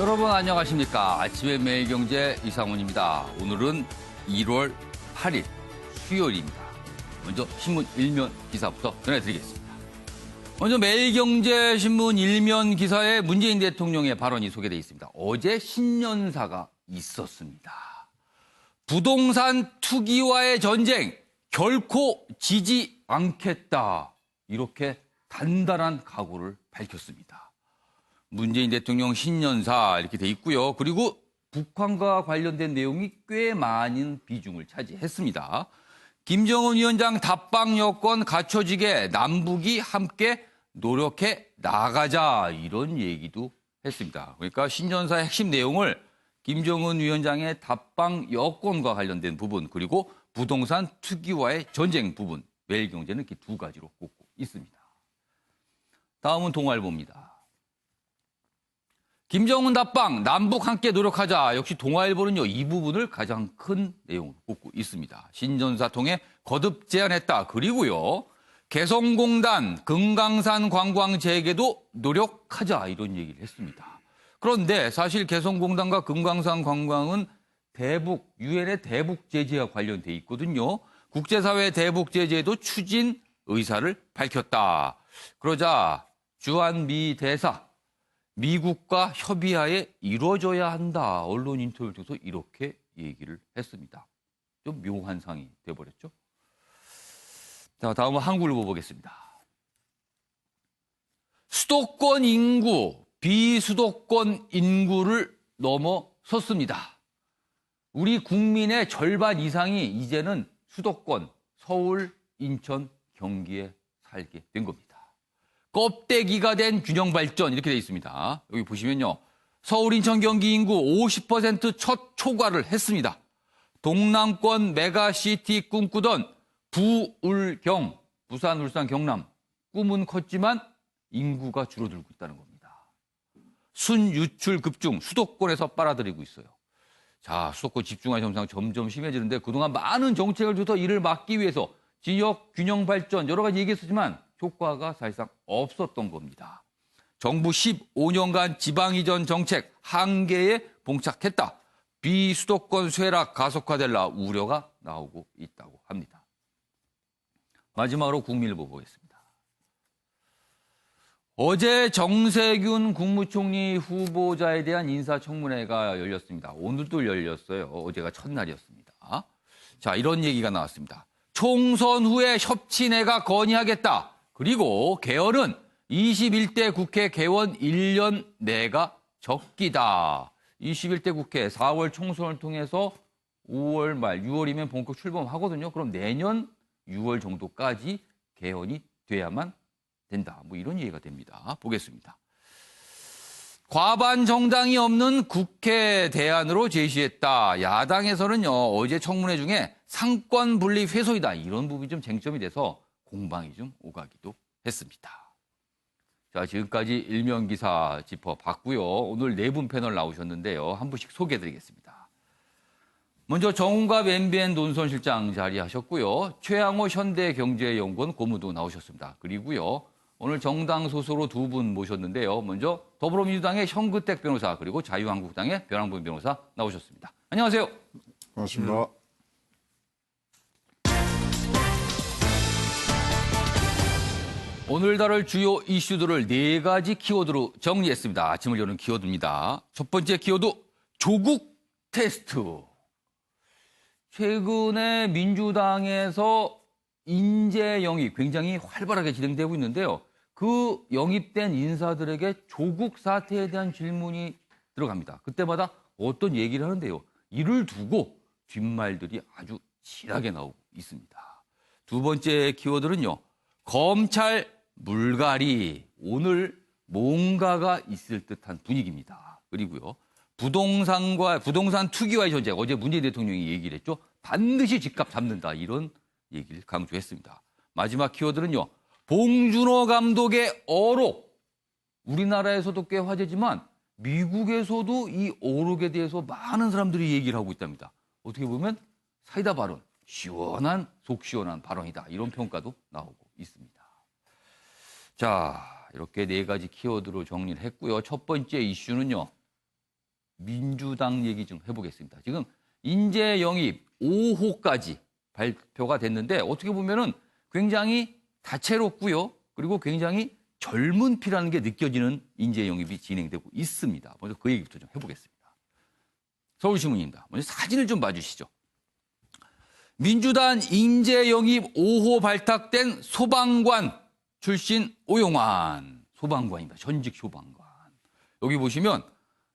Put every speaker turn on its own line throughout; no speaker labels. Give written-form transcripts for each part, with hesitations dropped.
여러분 안녕하십니까. 아침의 매일경제 이상훈입니다. 오늘은 1월 8일 수요일입니다. 먼저 신문 1면 기사부터 전해드리겠습니다. 먼저 매일경제신문 1면 기사에 문재인 대통령의 발언이 소개되어 있습니다. 어제 신년사가 있었습니다. 부동산 투기와의 전쟁 결코 지지 않겠다. 이렇게 단단한 각오를 밝혔습니다. 문재인 대통령 신년사 이렇게 돼 있고요. 그리고 북한과 관련된 내용이 꽤 많은 비중을 차지했습니다. 김정은 위원장 답방 여건 갖춰지게 남북이 함께 노력해 나가자 이런 얘기도 했습니다. 그러니까 신년사의 핵심 내용을 김정은 위원장의 답방 여건과 관련된 부분 그리고 부동산 투기와의 전쟁 부분 매일경제는 이렇게 두 가지로 꼽고 있습니다. 다음은 동아일보입니다. 김정은 답방, 남북 함께 노력하자. 역시 동아일보는요, 이 부분을 가장 큰 내용으로 꼽고 있습니다. 신년사 통해 거듭 제안했다. 그리고요, 개성공단, 금강산 관광 재개도 노력하자. 이런 얘기를 했습니다. 그런데 사실 개성공단과 금강산 관광은 대북, 유엔의 대북 제재와 관련돼 있거든요. 국제사회 대북 제재도 추진 의사를 밝혔다. 그러자 주한미 대사, 미국과 협의하에 이루어져야 한다. 언론 인터뷰를 통해서 이렇게 얘기를 했습니다. 좀 묘한 상이 돼버렸죠. 자, 다음은 한국일보 보겠습니다. 수도권 인구, 비수도권 인구를 넘어섰습니다. 우리 국민의 절반 이상이 이제는 수도권, 서울, 인천, 경기에 살게 된 겁니다. 껍데기가 된 균형 발전 이렇게 돼 있습니다. 여기 보시면요. 서울, 인천, 경기 인구 50% 첫 초과를 했습니다. 동남권 메가시티 꿈꾸던 부울경, 부산, 울산, 경남 꿈은 컸지만 인구가 줄어들고 있다는 겁니다. 순유출 급증, 수도권에서 빨아들이고 있어요. 자, 수도권 집중화 현상 점점 심해지는데 그동안 많은 정책을 줘서 이를 막기 위해서 지역 균형 발전 여러 가지 얘기했었지만 효과가 사실상 없었던 겁니다. 정부 15년간 지방 이전 정책 한계에 봉착했다. 비수도권 쇠락 가속화될라 우려가 나오고 있다고 합니다. 마지막으로 국민일보 보겠습니다. 어제 정세균 국무총리 후보자에 대한 인사청문회가 열렸습니다. 오늘도 열렸어요. 어제가 첫날이었습니다. 자, 이런 얘기가 나왔습니다. 총선 후에 협치내가 건의하겠다. 그리고 개헌은 21대 국회 개원 1년 내가 적기다. 21대 국회 4월 총선을 통해서 5월 말, 6월이면 본격 출범하거든요. 그럼 내년 6월 정도까지 개헌이 돼야만 된다. 뭐 이런 얘기가 됩니다. 보겠습니다. 과반 정당이 없는 국회 대안으로 제시했다. 야당에서는요, 어제 청문회 중에 상권 분립 회소이다. 이런 부분이 좀 쟁점이 돼서 공방이 좀 오가기도 했습니다. 자, 지금까지 일면 기사 짚어봤고요. 오늘 네 분 패널 나오셨는데요. 한 분씩 소개해드리겠습니다. 먼저 정운갑 MBN 논설실장 자리하셨고요. 최양호 현대경제연구원 고문도 나오셨습니다. 그리고요. 오늘 정당 소속으로 두 분 모셨는데요. 먼저 더불어민주당의 현근택 변호사 그리고 자유한국당의 변항범 변호사 나오셨습니다. 안녕하세요.
반갑습니다.
오늘 다룰 주요 이슈들을 네 가지 키워드로 정리했습니다. 아침을 여는 키워드입니다. 첫 번째 키워드, 조국 테스트. 최근에 민주당에서 인재 영입 굉장히 활발하게 진행되고 있는데요. 그 영입된 인사들에게 조국 사태에 대한 질문이 들어갑니다. 그때마다 어떤 얘기를 하는데요. 이를 두고 뒷말들이 아주 진하게 나오고 있습니다. 두 번째 키워드는요. 검찰 물갈이. 오늘 뭔가가 있을 듯한 분위기입니다. 그리고요. 부동산 투기와의 전쟁. 어제 문재인 대통령이 얘기를 했죠. 반드시 집값 잡는다. 이런 얘기를 강조했습니다. 마지막 키워드는요. 봉준호 감독의 어록. 우리나라에서도 꽤 화제지만 미국에서도 이 어록에 대해서 많은 사람들이 얘기를 하고 있답니다. 어떻게 보면 사이다 발언, 시원한, 속 시원한 발언이다. 이런 평가도 나오고 있습니다. 자, 이렇게 네 가지 키워드로 정리를 했고요. 첫 번째 이슈는요. 민주당 얘기 좀 해보겠습니다. 지금 인재 영입 5호까지 발표가 됐는데 어떻게 보면은 굉장히 다채롭고요. 그리고 굉장히 젊은 피라는 게 느껴지는 인재 영입이 진행되고 있습니다. 먼저 그 얘기부터 좀 해보겠습니다. 서울신문입니다. 먼저 사진을 좀 봐주시죠. 민주당 인재 영입 5호 발탁된 소방관 출신 오용환. 소방관입니다. 전직 소방관. 여기 보시면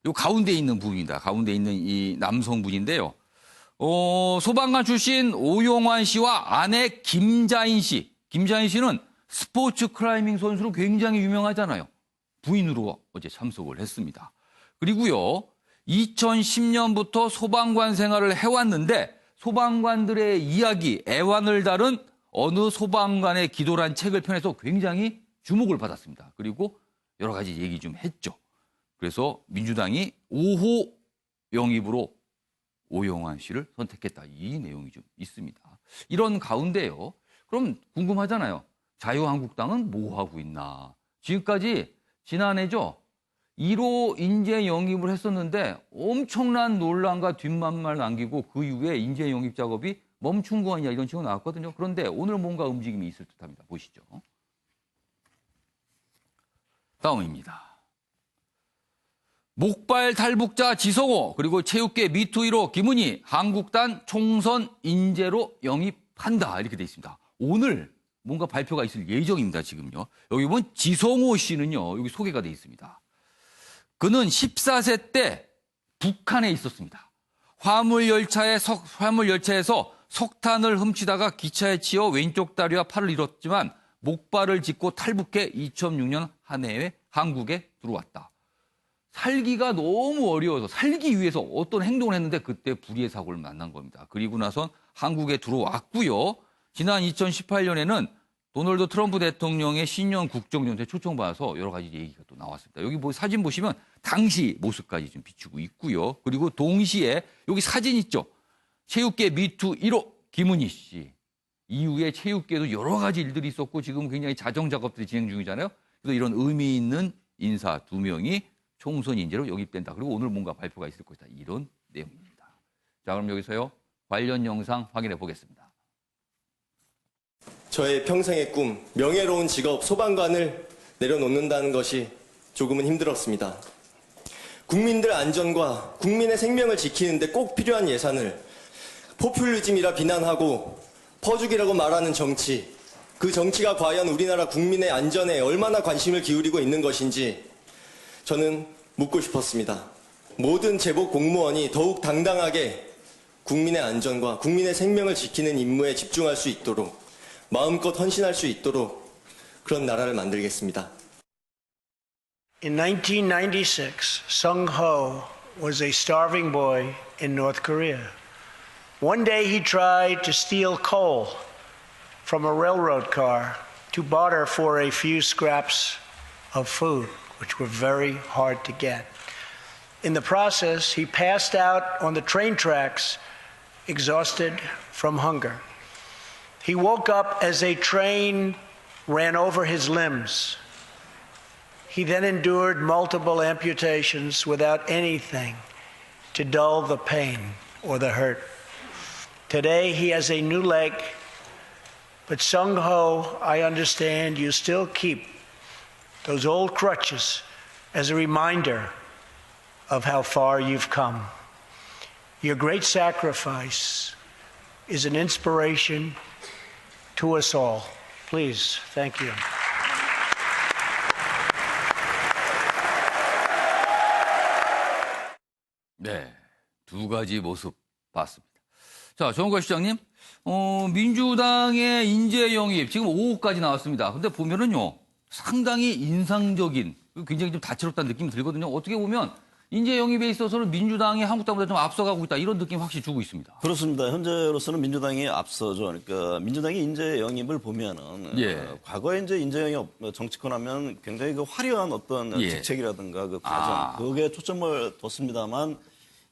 요 가운데 있는 분입니다. 가운데 있는 이 남성분인데요. 소방관 출신 오용환 씨와 아내 김자인 씨. 김자인 씨는 스포츠 클라이밍 선수로 굉장히 유명하잖아요. 부인으로 어제 참석을 했습니다. 그리고요, 2010년부터 소방관 생활을 해왔는데 소방관들의 이야기, 애환을 다룬 어느 소방관의 기도란 책을 펴내서 굉장히 주목을 받았습니다. 그리고 여러 가지 얘기 좀 했죠. 그래서 민주당이 5호 영입으로 오용환 씨를 선택했다. 이 내용이 좀 있습니다. 이런 가운데요. 그럼 궁금하잖아요. 자유한국당은 뭐 하고 있나? 지금까지 지난해죠. 1호 인재 영입을 했었는데 엄청난 논란과 뒷말만 남기고 그 이후에 인재 영입 작업이 멈춘 거 아니냐 이런 식으로 나왔거든요. 그런데 오늘 뭔가 움직임이 있을 듯합니다. 보시죠. 다음입니다. 목발 탈북자 지성호 그리고 체육계 미투 1호 김은희 한국단 총선 인재로 영입한다 이렇게 돼 있습니다. 오늘 뭔가 발표가 있을 예정입니다. 지금요. 여기 보면 지성호 씨는요. 여기 소개가 돼 있습니다. 그는 14세 때 북한에 있었습니다. 화물열차에서 석탄을 훔치다가 기차에 치여 왼쪽 다리와 팔을 잃었지만 목발을 짚고 탈북해 2006년 한 해에 한국에 들어왔다. 살기가 너무 어려워서 살기 위해서 어떤 행동을 했는데 그때 불의의 사고를 만난 겁니다. 그리고 나선 한국에 들어왔고요. 지난 2018년에는 도널드 트럼프 대통령의 신년 국정연설에 초청받아서 여러 가지 얘기가 또 나왔습니다. 여기 사진 보시면 당시 모습까지 좀 비추고 있고요. 그리고 동시에 여기 사진 있죠. 체육계 미투 1호 김은희 씨. 이후에 체육계도 여러 가지 일들이 있었고 지금 굉장히 자정 작업들이 진행 중이잖아요. 그래서 이런 의미 있는 인사 2명이 총선 인재로 영입된다. 그리고 오늘 뭔가 발표가 있을 것이다. 이런 내용입니다. 자, 그럼 여기서요. 관련 영상 확인해 보겠습니다.
저의 평생의 꿈, 명예로운 직업 소방관을 내려놓는다는 것이 조금은 힘들었습니다. 국민들 안전과 국민의 생명을 지키는데 꼭 필요한 예산을 포퓰리즘이라 비난하고 퍼주기라고 말하는 정치, 그 정치가 과연 우리나라 국민의 안전에 얼마나 관심을 기울이고 있는 것인지 저는 묻고 싶었습니다. 모든 제복 공무원이 더욱 당당하게 국민의 안전과 국민의 생명을 지키는 임무에 집중할 수 있도록 마음껏 헌신할 수 있도록 그런 나라를 만들겠습니다.
In 1996, Sung Ho was a starving boy in North Korea. One day he tried to steal coal from a railroad car to barter for a few scraps of food, which were very hard to get. In the process, he passed out on the train tracks, exhausted from hunger. He woke up as a train ran over his limbs. He then endured multiple amputations without anything to dull the pain or the hurt. Today he has a new leg, but Sung Ho, I understand you still keep those old crutches as a reminder of how far you've come. Your great sacrifice is an inspiration to us all. Please, thank you.
네, 두 가지 모습 봤습니다. 자, 정원걸 시장님, 민주당의 인재 영입 지금 5호까지 나왔습니다. 근데 보면은요, 상당히 인상적인, 굉장히 좀 다채롭다는 느낌이 들거든요. 어떻게 보면 인재 영입에 있어서는 민주당이 한국당보다 좀 앞서가고 있다 이런 느낌 확실히 주고 있습니다.
그렇습니다. 현재로서는 민주당이 앞서죠. 그러니까 민주당의 인재 영입을 보면은 과거에 이제 인재 영입 정치권하면 굉장히 그 화려한 어떤 직책이라든가 그 과정 그게 초점을 뒀습니다만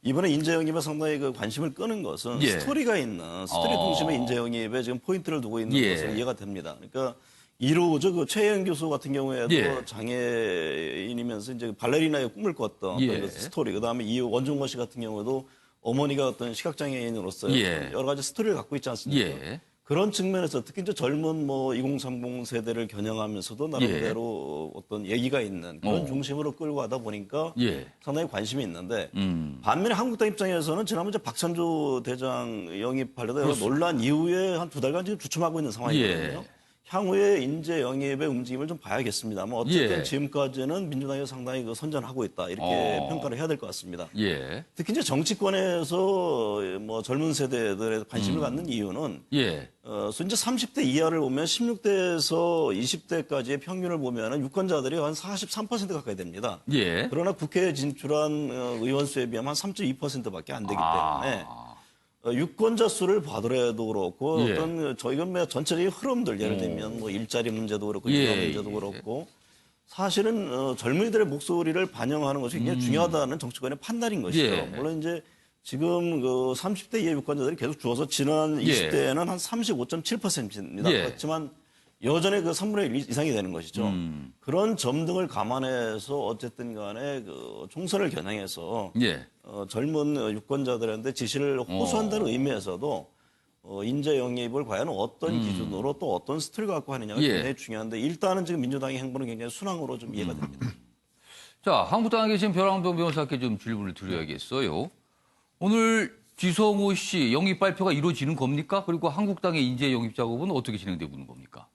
이번에 인재 영입에 상당히 그 관심을 끄는 것은 스토리가 있는 스토리 중심의 인재 영입에 지금 포인트를 두고 있는 것으로 이해가 됩니다. 그러니까 이루어져 그 최혜영 교수 같은 경우에도
예.
장애인이면서 이제 발레리나의 꿈을 꿨던
예.
어떤 그 스토리. 그다음에 이 원종건 씨 같은 경우도 어머니가 어떤 시각장애인으로서
예.
여러 가지 스토리를 갖고 있지 않습니까?
예.
그런 측면에서 특히 이제 젊은 뭐 2030 세대를 겨냥하면서도 나름대로 어떤 얘기가 있는 그런 중심으로 끌고 가다 보니까
예.
상당히 관심이 있는데 반면에 한국당 입장에서는 지난번 이제 박찬조 대장 영입하려다 여러 논란 이후에 한 2달간 지금 주춤하고 있는 상황이거든요.
예.
향후에 인재 영입의 움직임을 좀 봐야겠습니다만 어쨌든
예.
지금까지는 민주당이 상당히 그 선전하고 있다 이렇게 평가를 해야 될 것 같습니다.
예.
특히 이제 정치권에서 뭐 젊은 세대들의 관심을 갖는 이유는
예.
이제 30대 이하를 보면 16대에서 20대까지의 평균을 보면은 유권자들이 한 43% 가까이 됩니다.
예.
그러나 국회에 진출한 의원 수에 비하면 한 3.2%밖에 안 되기 때문에 유권자 수를 봐더라도 그렇고
예.
어떤 저희가 뭐 전체적인 흐름들 예를 들면 뭐 일자리 문제도 그렇고
예.
인사 문제도 그렇고 사실은 젊은이들의 목소리를 반영하는 것이 굉장히 중요하다는 정치권의 판단인 것이죠.
예.
물론 이제 지금 그 30대 이하 유권자들이 계속 줄어서 지난 20대에는 한 35.7%입니다.
예.
그렇지만 여전히 그 3분의 1 이상이 되는 것이죠. 그런 점 등을 감안해서 어쨌든 간에 그 총선을 겨냥해서
예.
젊은 유권자들한테 지시를 호소한다는 의미에서도 인재 영입을 과연 어떤 기준으로 또 어떤 스토리를 갖고 하느냐가
예.
굉장히 중요한데 일단은 지금 민주당의 행보는 굉장히 순항으로 좀 이해가 됩니다.
자, 한국당에 계신 벼랑병 변호사께 좀 질문을 드려야겠어요. 오늘 지성호 씨 영입 발표가 이루어지는 겁니까? 그리고 한국당의 인재 영입 작업은 어떻게 진행되고 있는 겁니까?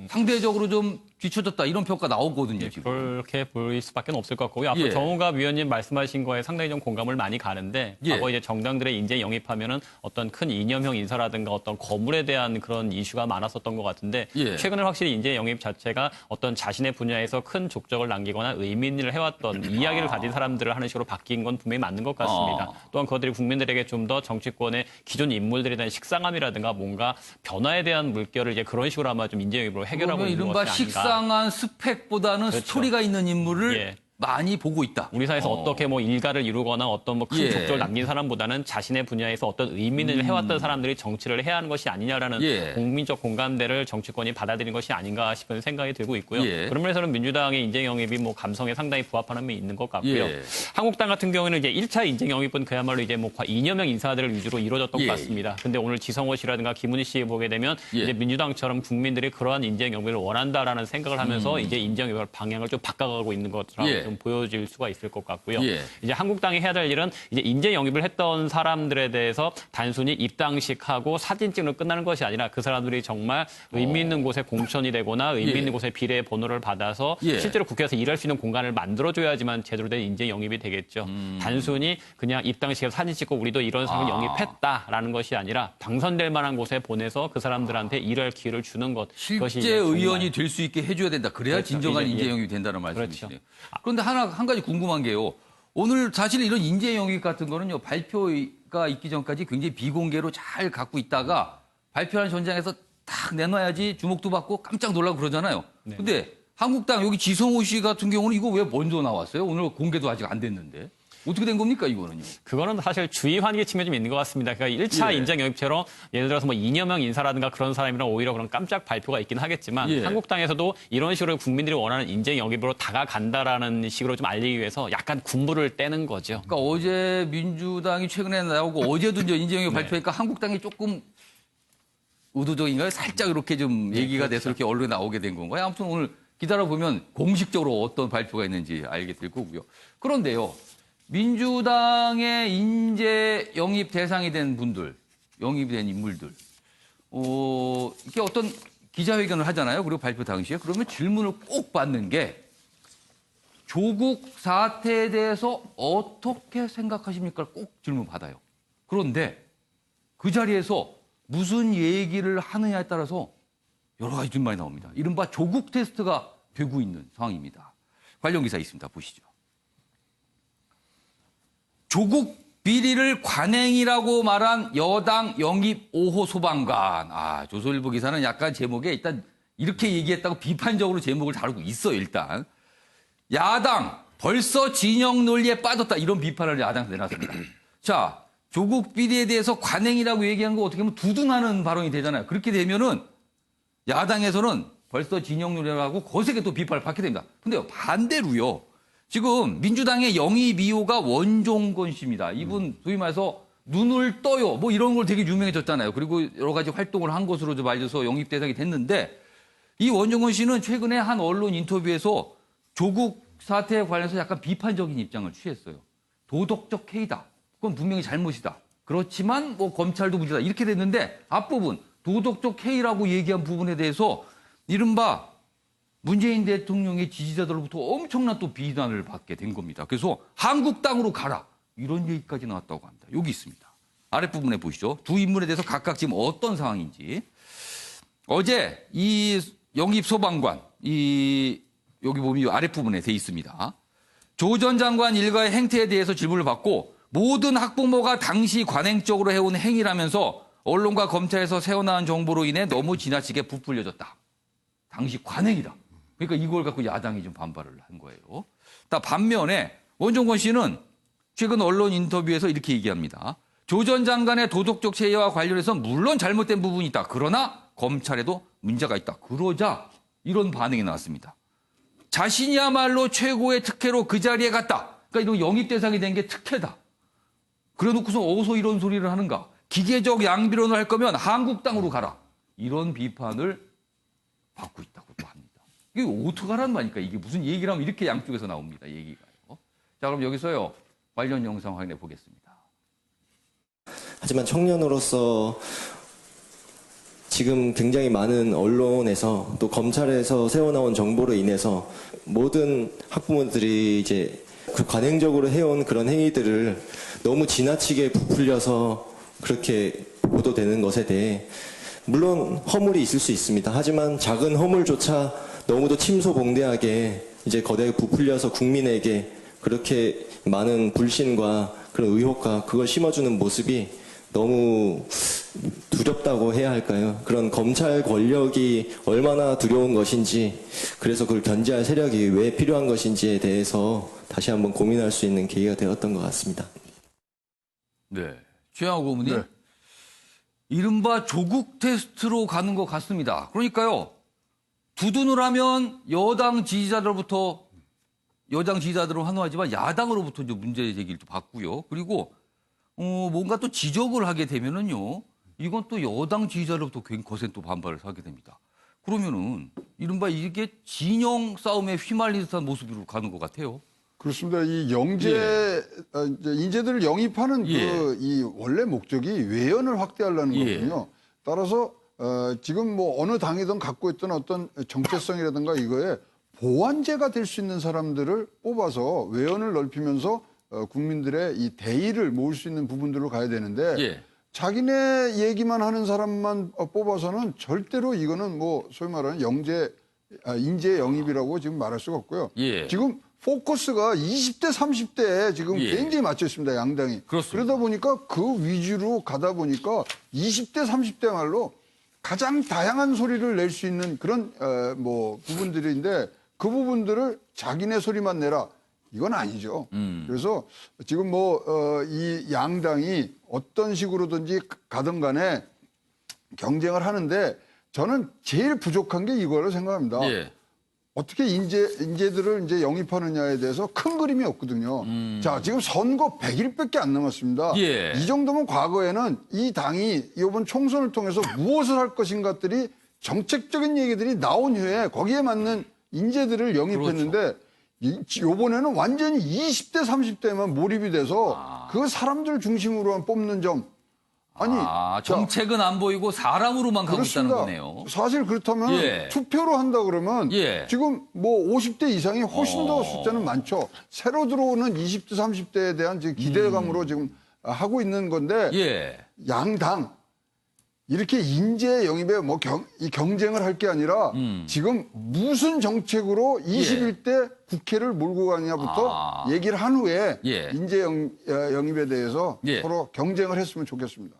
상대적으로 좀 뒤처졌다 이런 평가 나오거든요, 지금.
그렇게 보일 수밖에 없을 것 같고요. 앞서
예.
정우갑 위원님 말씀하신 거에 상당히 좀 공감을 많이 가는데
예.
과거 이제 정당들의 인재 영입하면은 어떤 큰 이념형 인사라든가 어떤 거물에 대한 그런 이슈가 많았었던 것 같은데
예.
최근에 확실히 인재 영입 자체가 어떤 자신의 분야에서 큰 족적을 남기거나 의미 있는 일을 해왔던 이야기를 가진 사람들을 하는 식으로 바뀐 건 분명히 맞는 것 같습니다. 또한 그들이 국민들에게 좀 더 정치권의 기존 인물들에 대한 식상함이라든가 뭔가 변화에 대한 물결을 이제 그런 식으로 아마 좀 인재 영입으로 해결하고
그러면
있는
이른바
것이 아닌가.
식상한 스펙보다는
그렇죠.
스토리가 있는 인물을
예.
많이 보고 있다.
우리 사회에서 어떻게 뭐 일가를 이루거나 어떤 뭐 큰
예.
족적을 남긴 사람보다는 자신의 분야에서 어떤 의미를 해왔던 사람들이 정치를 해야 하는 것이 아니냐라는
예.
국민적 공감대를 정치권이 받아들인 것이 아닌가 싶은 생각이 들고 있고요.
예.
그런 면에서는 민주당의 인재 영입이 뭐 감성에 상당히 부합하는 면이 있는 것 같고요.
예.
한국당 같은 경우에는 이제 1차 인재 영입은 그야말로 이제 뭐 이념형 인사들을 위주로 이루어졌던
예.
것 같습니다. 근데 오늘 지성호 씨라든가 김은희 씨 보게 되면
예.
이제 민주당처럼 국민들이 그러한 인재 영입을 원한다라는 생각을 하면서 이제 인재 영입 방향을 좀 바꿔가고 있는 것처럼
예.
좀 보여질 수가 있을 것 같고요.
예.
이제 한국당이 해야 될 일은 이제 인재 영입을 했던 사람들에 대해서 단순히 입당식하고 사진 찍으로 끝나는 것이 아니라 그 사람들이 정말 의미 있는 곳에 공천이 되거나 의미
예.
있는 곳에 비례 번호를 받아서
예.
실제로 국회에서 일할 수 있는 공간을 만들어줘야지만 제대로 된 인재 영입이 되겠죠. 단순히 그냥 입당식에서 사진 찍고 우리도 이런 사람을 영입했다라는 것이 아니라 당선될 만한 곳에 보내서 그 사람들한테 일할 기회를 주는 것. 그것이
실제
이제 정말
의원이 될 수 있게 해줘야 된다. 그래야
그렇죠.
진정한
이제,
인재
예.
영입이 된다는 말씀이시네요.
그렇죠.
그런데 한 가지 궁금한 게요. 오늘 사실 이런 인재 영입 같은 거는요. 발표가 있기 전까지 굉장히 비공개로 잘 갖고 있다가 발표하는 전장에서 딱 내놔야지 주목도 받고 깜짝 놀라고 그러잖아요. 근데 한국당 여기 지성호 씨 같은 경우는 이거 왜 먼저 나왔어요? 오늘 공개도 아직 안 됐는데. 어떻게 된 겁니까, 이거는요?
그거는 사실 주의 환기 측면이 좀 있는 것 같습니다. 그러니까 1차
예.
인재 영입처럼 예를 들어서 뭐 이념형 인사라든가 그런 사람이랑 오히려 그런 깜짝 발표가 있긴 하겠지만
예.
한국당에서도 이런 식으로 국민들이 원하는 인재 영입으로 다가간다라는 식으로 좀 알리기 위해서 약간 군부를 떼는 거죠.
그러니까 어제 민주당이 최근에 나오고 어제도 이제 인재 영입 발표니까 한국당이 조금 의도적인가요? 살짝 이렇게 좀 얘기가 돼서 이렇게 언론에 나오게 된 건가요? 아무튼 오늘 기다려보면 공식적으로 어떤 발표가 있는지 알게 될 거고요. 그런데요. 민주당의 인재 영입 대상이 된 분들, 영입이 된 인물들, 이렇게 어떤 기자회견을 하잖아요. 그리고 발표 당시에. 그러면 질문을 꼭 받는 게 조국 사태에 대해서 어떻게 생각하십니까? 꼭 질문 받아요. 그런데 그 자리에서 무슨 얘기를 하느냐에 따라서 여러 가지 질문이 나옵니다. 이른바 조국 테스트가 되고 있는 상황입니다. 관련 기사 있습니다. 보시죠. 조국 비리를 관행이라고 말한 여당 영입 5호 소방관. 조선일보 기사는 약간 제목에 일단 이렇게 얘기했다고 비판적으로 제목을 다루고 있어요, 일단. 야당 벌써 진영 논리에 빠졌다. 이런 비판을 야당에서 내놨습니다. 자, 조국 비리에 대해서 관행이라고 얘기한 거 어떻게 보면 두둔하는 발언이 되잖아요. 그렇게 되면은 야당에서는 벌써 진영 노래라고 거세게 또 비판을 받게 됩니다. 근데 반대로요. 지금 민주당의 영입 2호가 원종건 씨입니다. 이분 소위 말해서 눈을 떠요. 뭐 이런 걸 되게 유명해졌잖아요. 그리고 여러 가지 활동을 한 것으로 좀 알려서 영입 대상이 됐는데 이 원종건 씨는 최근에 한 언론 인터뷰에서 조국 사태에 관련해서 약간 비판적인 입장을 취했어요. 도덕적 해이다. 그건 분명히 잘못이다. 그렇지만 뭐 검찰도 문제다. 이렇게 됐는데 앞부분 도덕적 해이라고 얘기한 부분에 대해서 이른바 문재인 대통령의 지지자들로부터 엄청난 또 비난을 받게 된 겁니다. 그래서 한국당으로 가라. 이런 얘기까지 나왔다고 합니다. 여기 있습니다. 아랫부분에 보시죠. 두 인물에 대해서 각각 지금 어떤 상황인지. 어제 이 영입 소방관, 여기 보면 아랫부분에 돼 있습니다. 조 전 장관 일가의 행태에 대해서 질문을 받고 모든 학부모가 당시 관행적으로 해온 행위라면서 언론과 검찰에서 새어나온 정보로 인해 너무 지나치게 부풀려졌다. 당시 관행이다. 그러니까 이걸 갖고 야당이 좀 반발을 한 거예요. 반면에 원종건 씨는 최근 언론 인터뷰에서 이렇게 얘기합니다. 조 전 장관의 도덕적 체계와 관련해서 물론 잘못된 부분이 있다. 그러나 검찰에도 문제가 있다. 그러자 이런 반응이 나왔습니다. 자신이야말로 최고의 특혜로 그 자리에 갔다. 그러니까 이런 영입 대상이 된 게 특혜다. 그래 놓고서 어디서 이런 소리를 하는가. 기계적 양비론을 할 거면 한국당으로 가라. 이런 비판을 받고 있다고 또 합니다. 이게 어떡하라는 말입니까? 이게 무슨 얘기를 하면 이렇게 양쪽에서 나옵니다. 얘기가요. 자, 그럼 여기서요. 관련 영상 확인해 보겠습니다.
하지만 청년으로서 지금 굉장히 많은 언론에서 또 검찰에서 새어나온 정보로 인해서 모든 학부모들이 이제 그 관행적으로 해온 그런 행위들을 너무 지나치게 부풀려서 그렇게 보도되는 것에 대해 물론 허물이 있을 수 있습니다. 하지만 작은 허물조차 너무도 침소봉대하게 이제 거대하게 부풀려서 국민에게 그렇게 많은 불신과 그런 의혹과 그걸 심어주는 모습이 너무 두렵다고 해야 할까요? 그런 검찰 권력이 얼마나 두려운 것인지, 그래서 그걸 견제할 세력이 왜 필요한 것인지에 대해서 다시 한번 고민할 수 있는 계기가 되었던 것 같습니다.
네. 최양호 고문님.
네.
이른바 조국 테스트로 가는 것 같습니다. 그러니까요. 두둔을 하면 여당 지지자들은 환호하지만 야당으로부터 이제 문제 제기를 또 받고요. 그리고 뭔가 또 지적을 하게 되면은요. 이건 또 여당 지지자로부터 거센 또 반발을 하게 됩니다. 그러면은 이른바 이게 진영 싸움에 휘말린 듯한 모습으로 가는 것 같아요.
그렇습니다. 이 인재들을 영입하는 이 원래 목적이 외연을 확대하려는 거거든요. 따라서 지금 뭐 어느 당이든 갖고 있던 어떤 정체성이라든가 이거에 보완제가 될 수 있는 사람들을 뽑아서 외연을 넓히면서 국민들의 이 대의를 모을 수 있는 부분들로 가야 되는데 자기네 얘기만 하는 사람만 뽑아서는 절대로 이거는 뭐 소위 말하는 인재 영입이라고 지금 말할 수가 없고요. 지금 포커스가 20대, 30대에 지금 굉장히 맞춰 있습니다, 양당이.
그렇습니다.
그러다 보니까 그 위주로 가다 보니까 20대, 30대야말로 가장 다양한 소리를 낼 수 있는 그런 부분들인데 그 부분들을 자기네 소리만 내라. 이건 아니죠. 그래서 지금 이 양당이 어떤 식으로든지 가든 간에 경쟁을 하는데 저는 제일 부족한 게 이거라고 생각합니다. 어떻게 인재들을 이제 영입하느냐에 대해서 큰 그림이 없거든요. 자, 지금 선거 100일밖에 안 남았습니다. 이 정도면 과거에는 이 당이 이번 총선을 통해서 무엇을 할 것인가들이 정책적인 얘기들이 나온 후에 거기에 맞는 인재들을 영입했는데 요번에는 완전히 20대, 30대만 몰입이 돼서 그 사람들 중심으로만 뽑는 점. 아니,
정책은 안 보이고 사람으로만 가고 있다는 거네요.
사실 그렇다면 투표로 한다 그러면 지금 50대 이상이 훨씬 더 숫자는 많죠. 새로 들어오는 20대, 30대에 대한 지금 기대감으로 지금 하고 있는 건데 양당 이렇게 인재 영입에 이 경쟁을 할 게 아니라 지금 무슨 정책으로 21대 국회를 몰고 가느냐부터 얘기를 한 후에 인재 영입에 대해서 서로 경쟁을 했으면 좋겠습니다.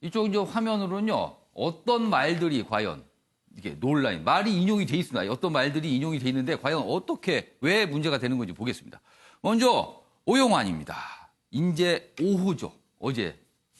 이쪽 이제 화면으로는요. 어떤 말들이 과연 이게 논란, 말이 인용이 돼 있습니다. 어떤 말들이 인용이 돼 있는데 과연 왜 문제가 되는 건지 보겠습니다. 먼저 오영환입니다. 인재 5호죠. 어제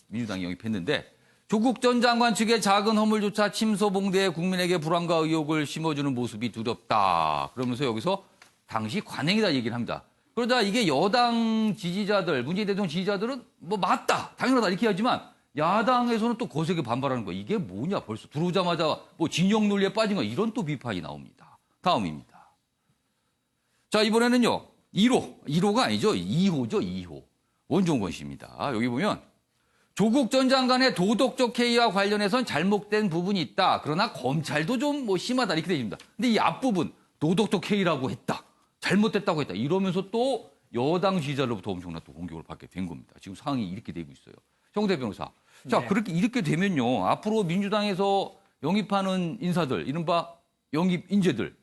민주당이 영입했는데 조국 전 장관 측의 작은 허물조차 침소봉대에 국민에게 불안과 의혹을 심어주는 모습이 두렵다. 그러면서 여기서 당시 관행이다 얘기를 합니다. 그러다 이게 여당 지지자들, 문재인 대통령 지지자들은 뭐 맞다, 당연하다 이렇게 하지만 야당에서는 또 거세게 반발하는 거야. 이게 뭐냐 벌써 들어오자마자 뭐 진영 논리에 빠진 거 이런 또 비판이 나옵니다. 다음입니다. 자 이번에는요 1호가 아니죠 2호죠 2호 원종건 씨입니다. 여기 보면 조국 전 장관의 도덕적 해이와 관련해선 잘못된 부분이 있다. 그러나 검찰도 좀 뭐 심하다 이렇게 되십니다. 근데 이 앞부분 도덕적 해이라고 했다. 잘못됐다고 했다. 이러면서 또 여당 지지자로부터 엄청난 또 공격을 받게 된 겁니다. 지금 상황이 이렇게 되고 있어요. 정대 변호사. 자,
네.
그렇게 이렇게 되면요. 앞으로 민주당에서 영입하는 인사들, 이른바 영입 인재들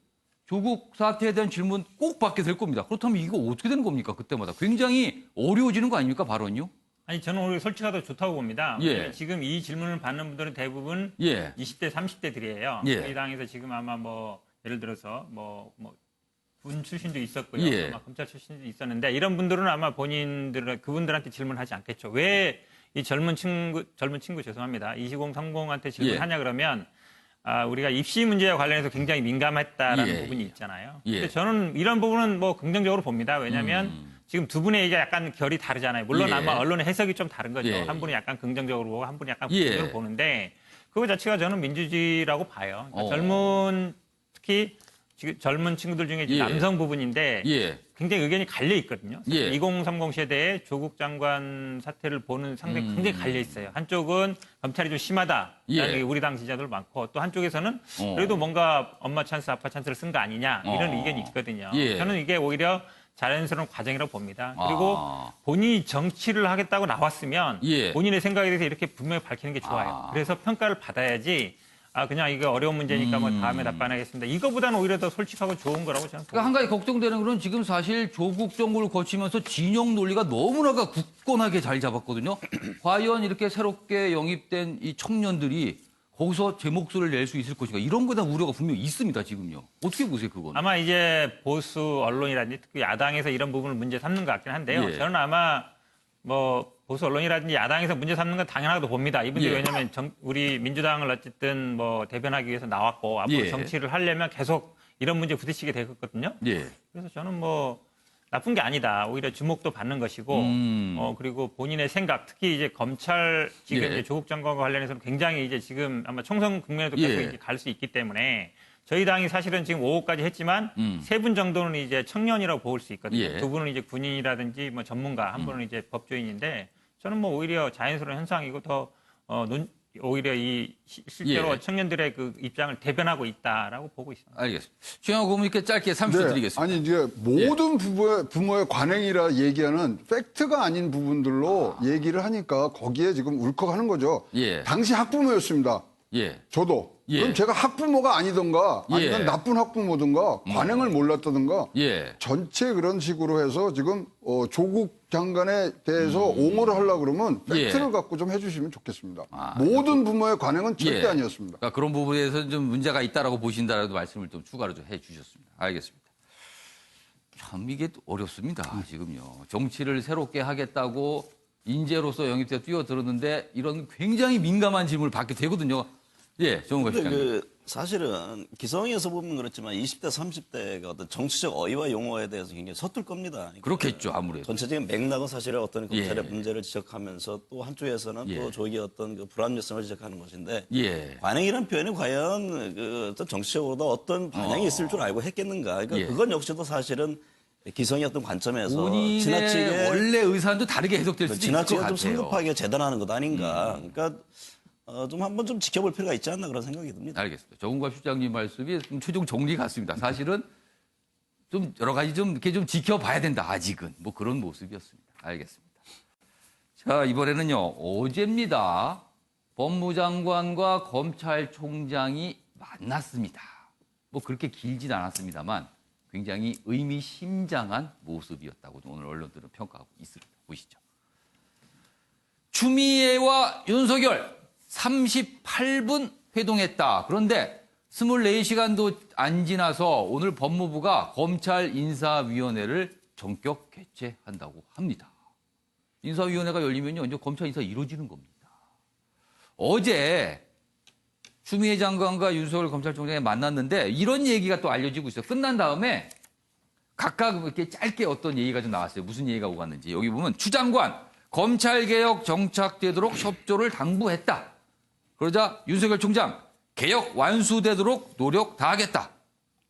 조국 사태에 대한 질문 꼭 받게 될 겁니다. 그렇다면 이거 어떻게 되는 겁니까? 그때마다 굉장히 어려워지는 거 아닙니까? 발언이요?
아니 저는 오히려 솔직히가 더 좋다고 봅니다.
예.
왜냐면 지금 이 질문을 받는 분들은 대부분
예.
20대, 30대들이에요.
예.
저희 당에서 지금 아마 뭐 예를 들어서 군 출신도 있었고요.
예.
아마 검찰 출신도 있었는데 이런 분들은 아마 그분들한테 질문하지 않겠죠. 왜 이 젊은 친구 죄송합니다. 20, 30한테 질문하냐 그러면 우리가 입시 문제와 관련해서 굉장히 민감했다라는
예.
부분이 있잖아요.
예.
근데 저는 이런 부분은 뭐 긍정적으로 봅니다. 왜냐하면 지금 두 분의 얘기가 약간 결이 다르잖아요. 물론
예.
아마 언론의 해석이 좀 다른 거죠.
예.
한 분이 약간 긍정적으로 보고 한 분이 약간
예.
부정적으로 보는데 그거 자체가 저는 민주주의라고 봐요. 그러니까 특히 지금 젊은 친구들 중에
예.
남성 부분인데
예.
굉장히 의견이 갈려 있거든요.
예.
2030 세대의 조국 장관 사태를 보는 상당히 굉장히 갈려 있어요. 한쪽은 검찰이 좀 심하다.
예.
우리 당 지지자들 많고 또 한쪽에서는 그래도 뭔가 엄마 찬스, 아빠 찬스를 쓴 거 아니냐 이런 의견이 있거든요.
예.
저는 이게 오히려 자연스러운 과정이라고 봅니다. 그리고 본인이 정치를 하겠다고 나왔으면
예.
본인의 생각에 대해서 이렇게 분명히 밝히는 게 좋아요. 그래서 평가를 받아야지 그냥 이게 어려운 문제니까 뭐 다음에 답변하겠습니다. 이거보다는 오히려 더 솔직하고 좋은 거라고 저는 봅니다.
그러니까 한 가지 걱정되는 건 지금 사실 조국 정부를 거치면서 진영 논리가 너무나가 굳건하게 자리 잡았거든요. 과연 이렇게 새롭게 영입된 이 청년들이 거기서 제 목소리를 낼 수 있을 것인가 이런 거에 대한 우려가 분명히 있습니다. 지금요. 어떻게 보세요 그건?
아마 이제 보수 언론이라든지 특히 야당에서 이런 부분을 문제 삼는 것 같긴 한데요.
예.
저는 아마 뭐 보수 언론이라든지 야당에서 문제 삼는 건 당연하다고 봅니다. 이분들이
예.
왜냐하면 우리 민주당을 어쨌든 뭐 대변하기 위해서 나왔고 앞으로
예.
정치를 하려면 계속 이런 문제 부딪히게 되거든요.
예.
그래서 저는 뭐 나쁜 게 아니다. 오히려 주목도 받는 것이고, 그리고 본인의 생각, 특히 이제 검찰 지금
예.
이제 조국 장관과 관련해서는 굉장히 이제 지금 아마 총선 국면에도 계속
예.
이제 갈 수 있기 때문에 저희 당이 사실은 지금 5호까지 했지만 세 분 정도는 이제 청년이라고 볼 수 있거든요.
예.
두 분은 이제 군인이라든지 뭐 전문가, 한 분은 이제 법조인인데 저는 뭐 오히려 자연스러운 현상이고 더 오히려 이 실제로
예.
청년들의 그 입장을 대변하고 있다라고 보고 있습니다.
알겠습니다. 최영호 고문님께 짧게 30초 드리겠습니다.
아니 이제 모든 부모의 관행이라 얘기하는 팩트가 아닌 부분들로 얘기를 하니까 거기에 지금 울컥하는 거죠.
예.
당시 학부모였습니다.
예.
저도.
예.
그럼 제가 학부모가 아니던가 아니면
예.
나쁜 학부모든가 관행을 몰랐다든가
예.
전체 그런 식으로 해서 지금 조국 장관에 대해서 옹호를 하려고 그러면 팩트를
예.
갖고 좀 해주시면 좋겠습니다. 모든 부모의 관행은 절대
예.
아니었습니다.
그러니까 그런 부분에 대해서 좀 문제가 있다라고 보신다라도 말씀을 좀 추가로 좀 해주셨습니다. 알겠습니다. 참 이게 또 어렵습니다. 지금요. 정치를 새롭게 하겠다고 인재로서 영입돼 뛰어들었는데 이런 굉장히 민감한 질문을 받게 되거든요. 예, 정은가
근데
실장님.
사실은 기성에서 보면 그렇지만 20대, 30대가 어떤 정치적 어휘와 용어에 대해서 굉장히 서툴 겁니다.
그렇겠죠, 아무래도.
전체적인 맥락은 사실은 어떤 검찰의
예.
문제를 지적하면서 또 한쪽에서는
예.
또 조기의 어떤 그 불합리성을 지적하는 것인데
예.
관행이라는 표현이 과연 그 어떤 정치적으로도 어떤 반영이 있을 줄 알고 했겠는가. 그러니까
예.
그건 역시도 사실은 기성의 어떤 관점에서
본인의
지나치게
원래 의사도 다르게 해석될 수도 있을 것
지나치게
같아요.
좀 성급하게 재단하는 것 아닌가. 그러니까 좀 한번 좀 지켜볼 필요가 있지 않나 그런 생각이 듭니다.
알겠습니다. 정은갑 실장님 말씀이 좀 최종 정리 같습니다. 사실은 좀 여러 가지 좀 이렇게 좀 지켜봐야 된다. 아직은 뭐 그런 모습이었습니다. 알겠습니다. 자 이번에는요 어제입니다. 법무장관과 검찰총장이 만났습니다. 뭐 그렇게 길진 않았습니다만 굉장히 의미심장한 모습이었다고 오늘 언론들은 평가하고 있습니다. 보시죠. 추미애와 윤석열 38분 회동했다. 그런데 24시간도 안 지나서 오늘 법무부가 검찰 인사위원회를 전격 개최한다고 합니다. 인사위원회가 열리면요, 이제 검찰 인사 이루어지는 겁니다. 어제 추미애 장관과 윤석열 검찰총장이 만났는데 이런 얘기가 또 알려지고 있어요. 끝난 다음에 각각 이렇게 짧게 어떤 얘기가 좀 나왔어요. 무슨 얘기가 오고 갔는지. 여기 보면 추 장관, 검찰개혁 정착되도록 협조를 당부했다. 그러자 윤석열 총장, 개혁 완수되도록 노력 다하겠다.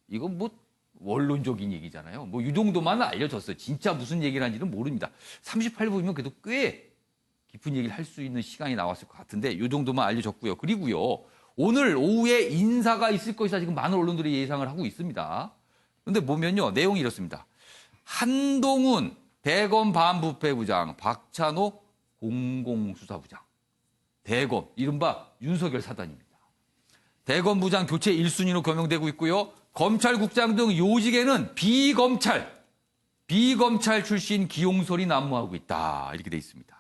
이건 뭐 원론적인 얘기잖아요. 뭐 이 정도만 알려졌어요. 진짜 무슨 얘기를 하는지는 모릅니다. 38분이면 그래도 꽤 깊은 얘기를 할 수 있는 시간이 나왔을 것 같은데 이 정도만 알려졌고요. 그리고요. 오늘 오후에 인사가 있을 것이다. 지금 많은 언론들이 예상을 하고 있습니다. 그런데 보면요. 내용이 이렇습니다. 한동훈 대검 반부패부장, 박찬호 공공수사부장, 대검, 이른바 윤석열 사단입니다. 대검 부장 교체 1순위로 겸용되고 있고요. 검찰국장 등 요직에는 비검찰 출신 기용설이 난무하고 있다. 이렇게 돼 있습니다.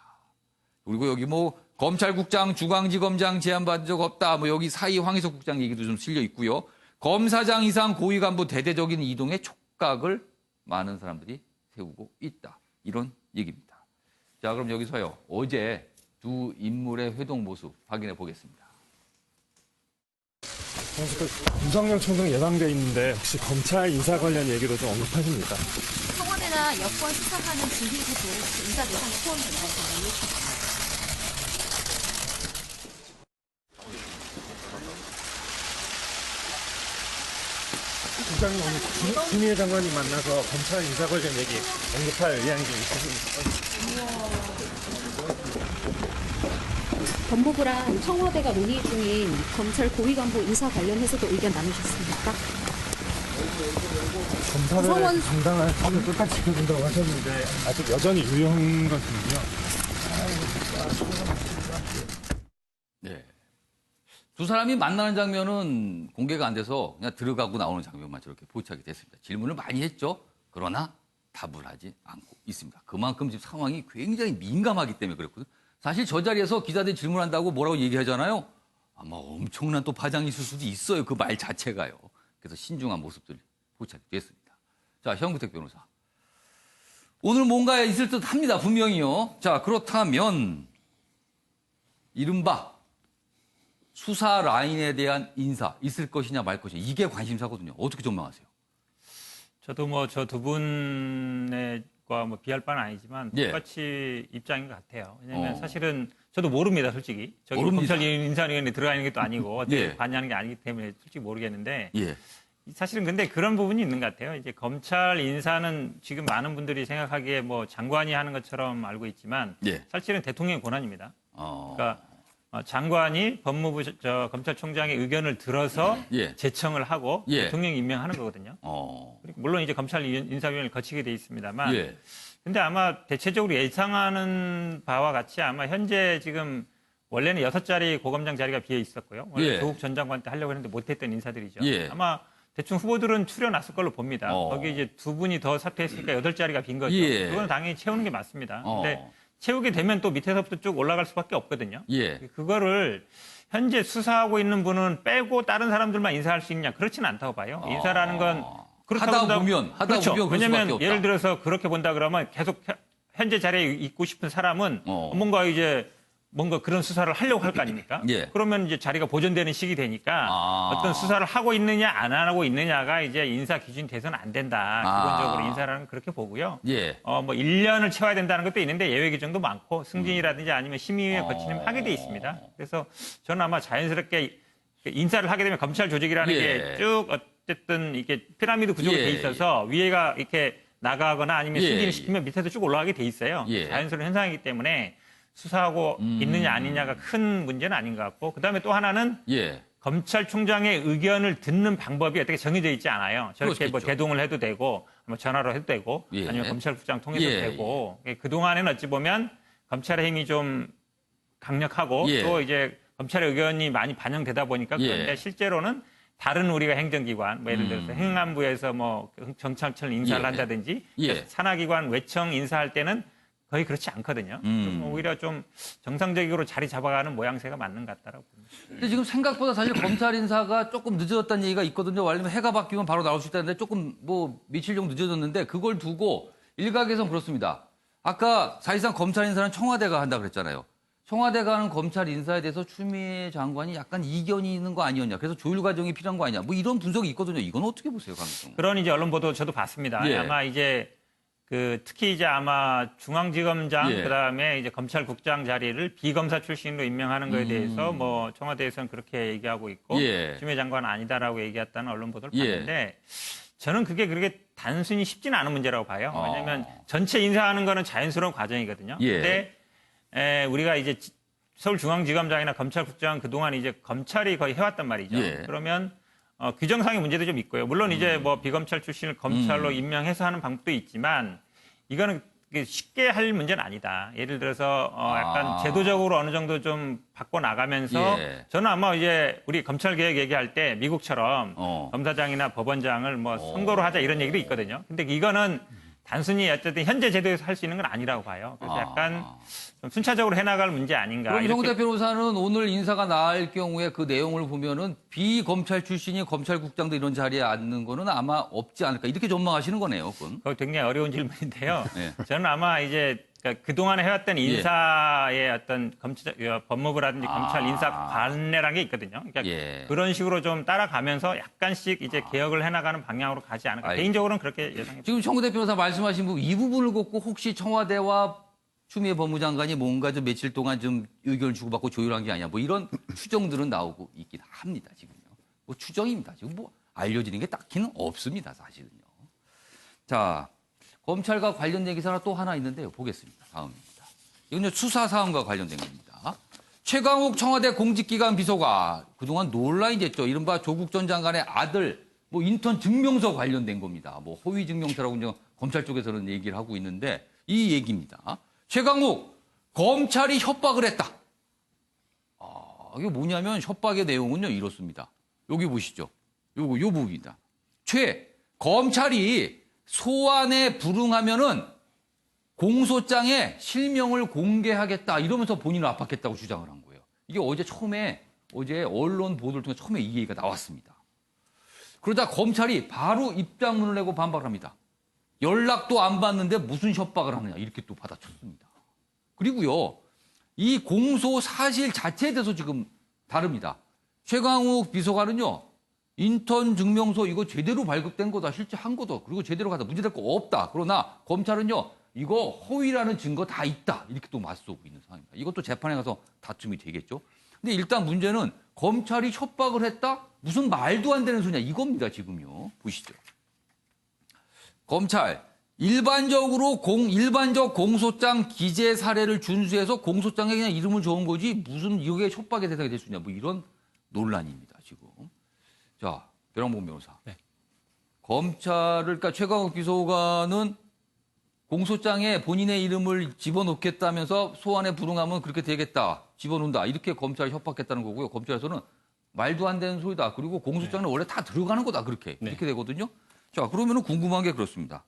그리고 여기 뭐 검찰국장, 중앙지검장 제안받은 적 없다. 뭐 여기 사이 황희석 국장 얘기도 좀 실려 있고요. 검사장 이상 고위 간부 대대적인 이동의 촉각을 많은 사람들이 세우고 있다. 이런 얘기입니다. 자, 그럼 여기서요. 어제 두 인물의 회동 모습 확인해 보겠습니다.
윤석열 총장 예방돼 있는데 혹시 검찰 인사 관련 얘기도 좀 언급하십니까?
청와대나 여권 수사하는 진실에도 인사 대상에 포함된다고
국장님 오늘 추미애 장관이 만나서 검찰 인사 관련 얘기 언급할 의향이 좀 있으십니까?
법무부랑 청와대가 논의 중인 검찰 고위 간부 인사 관련해서도 의견 나누셨습니까?
검사들의 정당한 법을 끝까지 지켜준다고 하셨는데 아직 여전히 유효한 것이군요.
네. 두 사람이 만나는 장면은 공개가 안 돼서 그냥 들어가고 나오는 장면만 저렇게 포착이 됐습니다. 질문을 많이 했죠. 그러나 답을 하지 않고 있습니다. 그만큼 지금 상황이 굉장히 민감하기 때문에 그렇거든요. 사실 저 자리에서 기자들이 질문한다고 뭐라고 얘기하잖아요. 아마 엄청난 또 파장이 있을 수도 있어요. 그 말 자체가요. 그래서 신중한 모습들이 포착이 됐습니다. 자, 현구택 변호사. 오늘 뭔가 있을 듯 합니다. 분명히요. 자, 그렇다면 이른바 수사 라인에 대한 인사 있을 것이냐 말 것이냐 이게 관심사거든요. 어떻게 전망하세요?
저도 뭐 저 두 분과 뭐 비할 바는 아니지만
예.
똑같이 입장인 것 같아요. 왜냐하면
어.
사실은 저도 모릅니다, 솔직히. 저기
모릅니다.
검찰 인사위원회 들어가 있는 것도 아니고 어떻게
예.
관여하는 게 아니기 때문에 솔직히 모르겠는데
예.
사실은 근데 그런 부분이 있는 것 같아요. 이제 검찰 인사는 지금 많은 분들이 생각하기에 뭐 장관이 하는 것처럼 알고 있지만
예.
사실은 대통령의 권한입니다.
어.
그러니까 장관이 법무부 검찰총장의 의견을 들어서
예.
제청을 하고
예.
대통령이 임명하는 거거든요. 그리고 물론 이제 검찰 인사위원회를 거치게 돼 있습니다만,
예.
근데 아마 대체적으로 예상하는 바와 같이 아마 현재 지금 원래는 6자리 고검장 자리가 비어 있었고요. 원래
예.
조국 전 장관 때 하려고 했는데 못했던 인사들이죠.
예.
아마 대충 후보들은 추려놨을 걸로 봅니다. 거기 이제 두 분이 더 사퇴했으니까 8자리가 빈 거죠.
예.
그건 당연히 채우는 게 맞습니다. 근데
어.
채우게 되면 또 밑에서부터 쭉 올라갈 수밖에 없거든요.
예.
그거를 현재 수사하고 있는 분은 빼고 다른 사람들만 인사할 수 있냐? 그렇지는 않다고 봐요. 인사라는 건 그렇다고
하다
본다-
보면
그렇죠.
그럴
왜냐하면
수밖에 없다.
예를 들어서 그렇게 본다 그러면 계속 현재 자리에 있고 싶은 사람은 뭔가 이제 뭔가 그런 수사를 하려고 할 거 아닙니까?
예.
그러면 이제 자리가 보존되는 시기 되니까
아.
어떤 수사를 하고 있느냐 안 하고 있느냐가 이제 인사 기준이 돼서는 안 된다. 기본적으로 인사라는 그렇게 보고요.
예.
뭐 1년을 채워야 된다는 것도 있는데 예외 규정도 많고 승진이라든지 아니면 심의위에 거치면 하게 돼 있습니다. 그래서 저는 아마 자연스럽게 인사를 하게 되면 검찰 조직이라는
예.
게 쭉 어쨌든 이게 피라미드 구조로
예.
돼 있어서 위에가 이렇게 나가거나 아니면
예.
승진을 시키면 밑에서 쭉 올라가게 돼 있어요.
예.
자연스러운 현상이기 때문에 수사하고 있느냐 아니냐가 큰 문제는 아닌 것 같고 그다음에 또 하나는
예.
검찰총장의 의견을 듣는 방법이 어떻게 정해져 있지 않아요. 저렇게 뭐
그렇겠죠.
대동을 해도 되고 뭐 전화로 해도 되고
예.
아니면 검찰국장 통해서도
예.
되고 그동안에는 어찌 보면 검찰의 힘이 좀 강력하고
예.
또 이제 검찰의 의견이 많이 반영되다 보니까 그런데
예.
실제로는 다른 우리가 행정기관, 뭐 예를 들어서 행안부에서 뭐 경찰청 인사를
예.
한다든지
예.
산하기관 외청 인사할 때는 거의 그렇지 않거든요. 좀 오히려 좀 정상적으로 자리 잡아가는 모양새가 맞는 것 같다라고 봅니다.
근데 지금 생각보다 사실 검찰 인사가 조금 늦어졌다는 얘기가 있거든요. 원래는 해가 바뀌면 바로 나올 수 있다는데 조금 뭐 며칠 정도 늦어졌는데 그걸 두고 일각에선 그렇습니다. 아까 사실상 검찰 인사는 청와대가 한다 그랬잖아요. 청와대 가는 검찰 인사에 대해서 추미애 장관이 약간 이견이 있는 거 아니었냐. 그래서 조율 과정이 필요한 거 아니냐. 뭐 이런 분석이 있거든요. 이건 어떻게 보세요, 강성?
그런 이제 언론 보도 저도 봤습니다.
예.
아마 이제 특히 이제 아마 중앙지검장
예.
그다음에 이제 검찰국장 자리를 비검사 출신으로 임명하는 거에 대해서 뭐 청와대에서는 그렇게 얘기하고 있고
예.
추미애 장관은 아니다라고 얘기했다는 언론 보도를
예.
봤는데 저는 그게 그렇게 단순히 쉽지는 않은 문제라고 봐요. 왜냐하면 전체 인사하는 거는 자연스러운 과정이거든요.
예.
근데 우리가 이제 서울중앙지검장이나 검찰국장 그동안 이제 검찰이 거의 해왔단 말이죠.
예.
그러면 규정상의 문제도 좀 있고요. 물론 이제 뭐 비검찰 출신을 검찰로 임명해서 하는 방법도 있지만 이거는 쉽게 할 문제는 아니다. 예를 들어서 약간 제도적으로 어느 정도 좀 바꿔 나가면서
예.
저는 아마 이제 우리 검찰 개혁 얘기할 때 미국처럼 검사장이나 법원장을 뭐 선거로 하자 이런 얘기도 있거든요. 근데 이거는 단순히 어쨌든 현재 제도에서 할 수 있는 건 아니라고 봐요. 그래서 약간 좀 순차적으로 해나갈 문제 아닌가.
그럼
이렇게.
정 변호사는 오늘 인사가 나을 경우에 그 내용을 보면은 비검찰 출신이 검찰국장도 이런 자리에 앉는 거는 아마 없지 않을까. 이렇게 전망하시는 거네요, 그건.
그거 굉장히 어려운 질문인데요.
네.
저는 아마 이제 그동안에 해왔던 인사의 어떤 법무부라든지 검찰 인사 관례라는 게 있거든요. 그러니까 그런 식으로 좀 따라가면서 약간씩 이제 개혁을 해나가는 방향으로 가지 않을까. 개인적으로는 그렇게 예상해요.
지금 정우대 변호사 말씀하신 부분, 이 부분을 갖고 혹시 청와대와 추미애 법무장관이 뭔가 좀 며칠 동안 좀 의견을 주고받고 조율한 게 아니냐. 뭐 이런 추정들은 나오고 있긴 합니다, 지금요. 뭐 추정입니다. 지금 뭐 알려지는 게 딱히는 없습니다, 사실은요. 자. 검찰과 관련된 기사가 또 하나 있는데요. 보겠습니다. 다음입니다. 이건 수사 사안과 관련된 겁니다. 최강욱 청와대 공직기관 비서가 그동안 논란이 됐죠. 이른바 조국 전 장관의 아들 뭐 인턴 증명서 관련된 겁니다. 뭐 허위 증명서라고 이제 검찰 쪽에서는 얘기를 하고 있는데 이 얘기입니다. 최강욱 검찰이 협박을 했다. 이게 뭐냐면 협박의 내용은요 이렇습니다. 여기 보시죠. 요 부분입니다. 검찰이 소환에 불응하면은 공소장에 실명을 공개하겠다 이러면서 본인을 압박했다고 주장을 한 거예요. 이게 어제 언론 보도를 통해 처음에 이 얘기가 나왔습니다. 그러다 검찰이 바로 입장문을 내고 반박을 합니다. 연락도 안 받는데 무슨 협박을 하느냐 이렇게 또 받아쳤습니다. 그리고요 이 공소 사실 자체에 대해서 지금 다릅니다. 최강욱 비서관은요. 인턴 증명서 이거 제대로 발급된 거다. 실제 한 거다. 그리고 제대로 가다 문제될 거 없다. 그러나 검찰은요. 이거 허위라는 증거 다 있다. 이렇게 또 맞서고 있는 상황입니다. 이것도 재판에 가서 다툼이 되겠죠. 근데 일단 문제는 검찰이 협박을 했다? 무슨 말도 안 되는 소리냐. 이겁니다. 지금요. 보시죠. 검찰. 일반적 공소장 기재 사례를 준수해서 공소장에 그냥 이름을 적은 거지 무슨 이게 협박의 대상이 될 수 있냐. 뭐 이런 논란입니다. 지금. 자, 변형복 변호사.
네.
그러니까 최강욱 비서관은 공소장에 본인의 이름을 집어넣겠다면서 소환에 불응하면 그렇게 되겠다. 집어넣는다. 이렇게 검찰이 협박했다는 거고요. 검찰에서는 말도 안 되는 소리다. 그리고 공소장은 원래 다 들어가는 거다. 이렇게 되거든요. 자, 그러면은 궁금한 게 그렇습니다.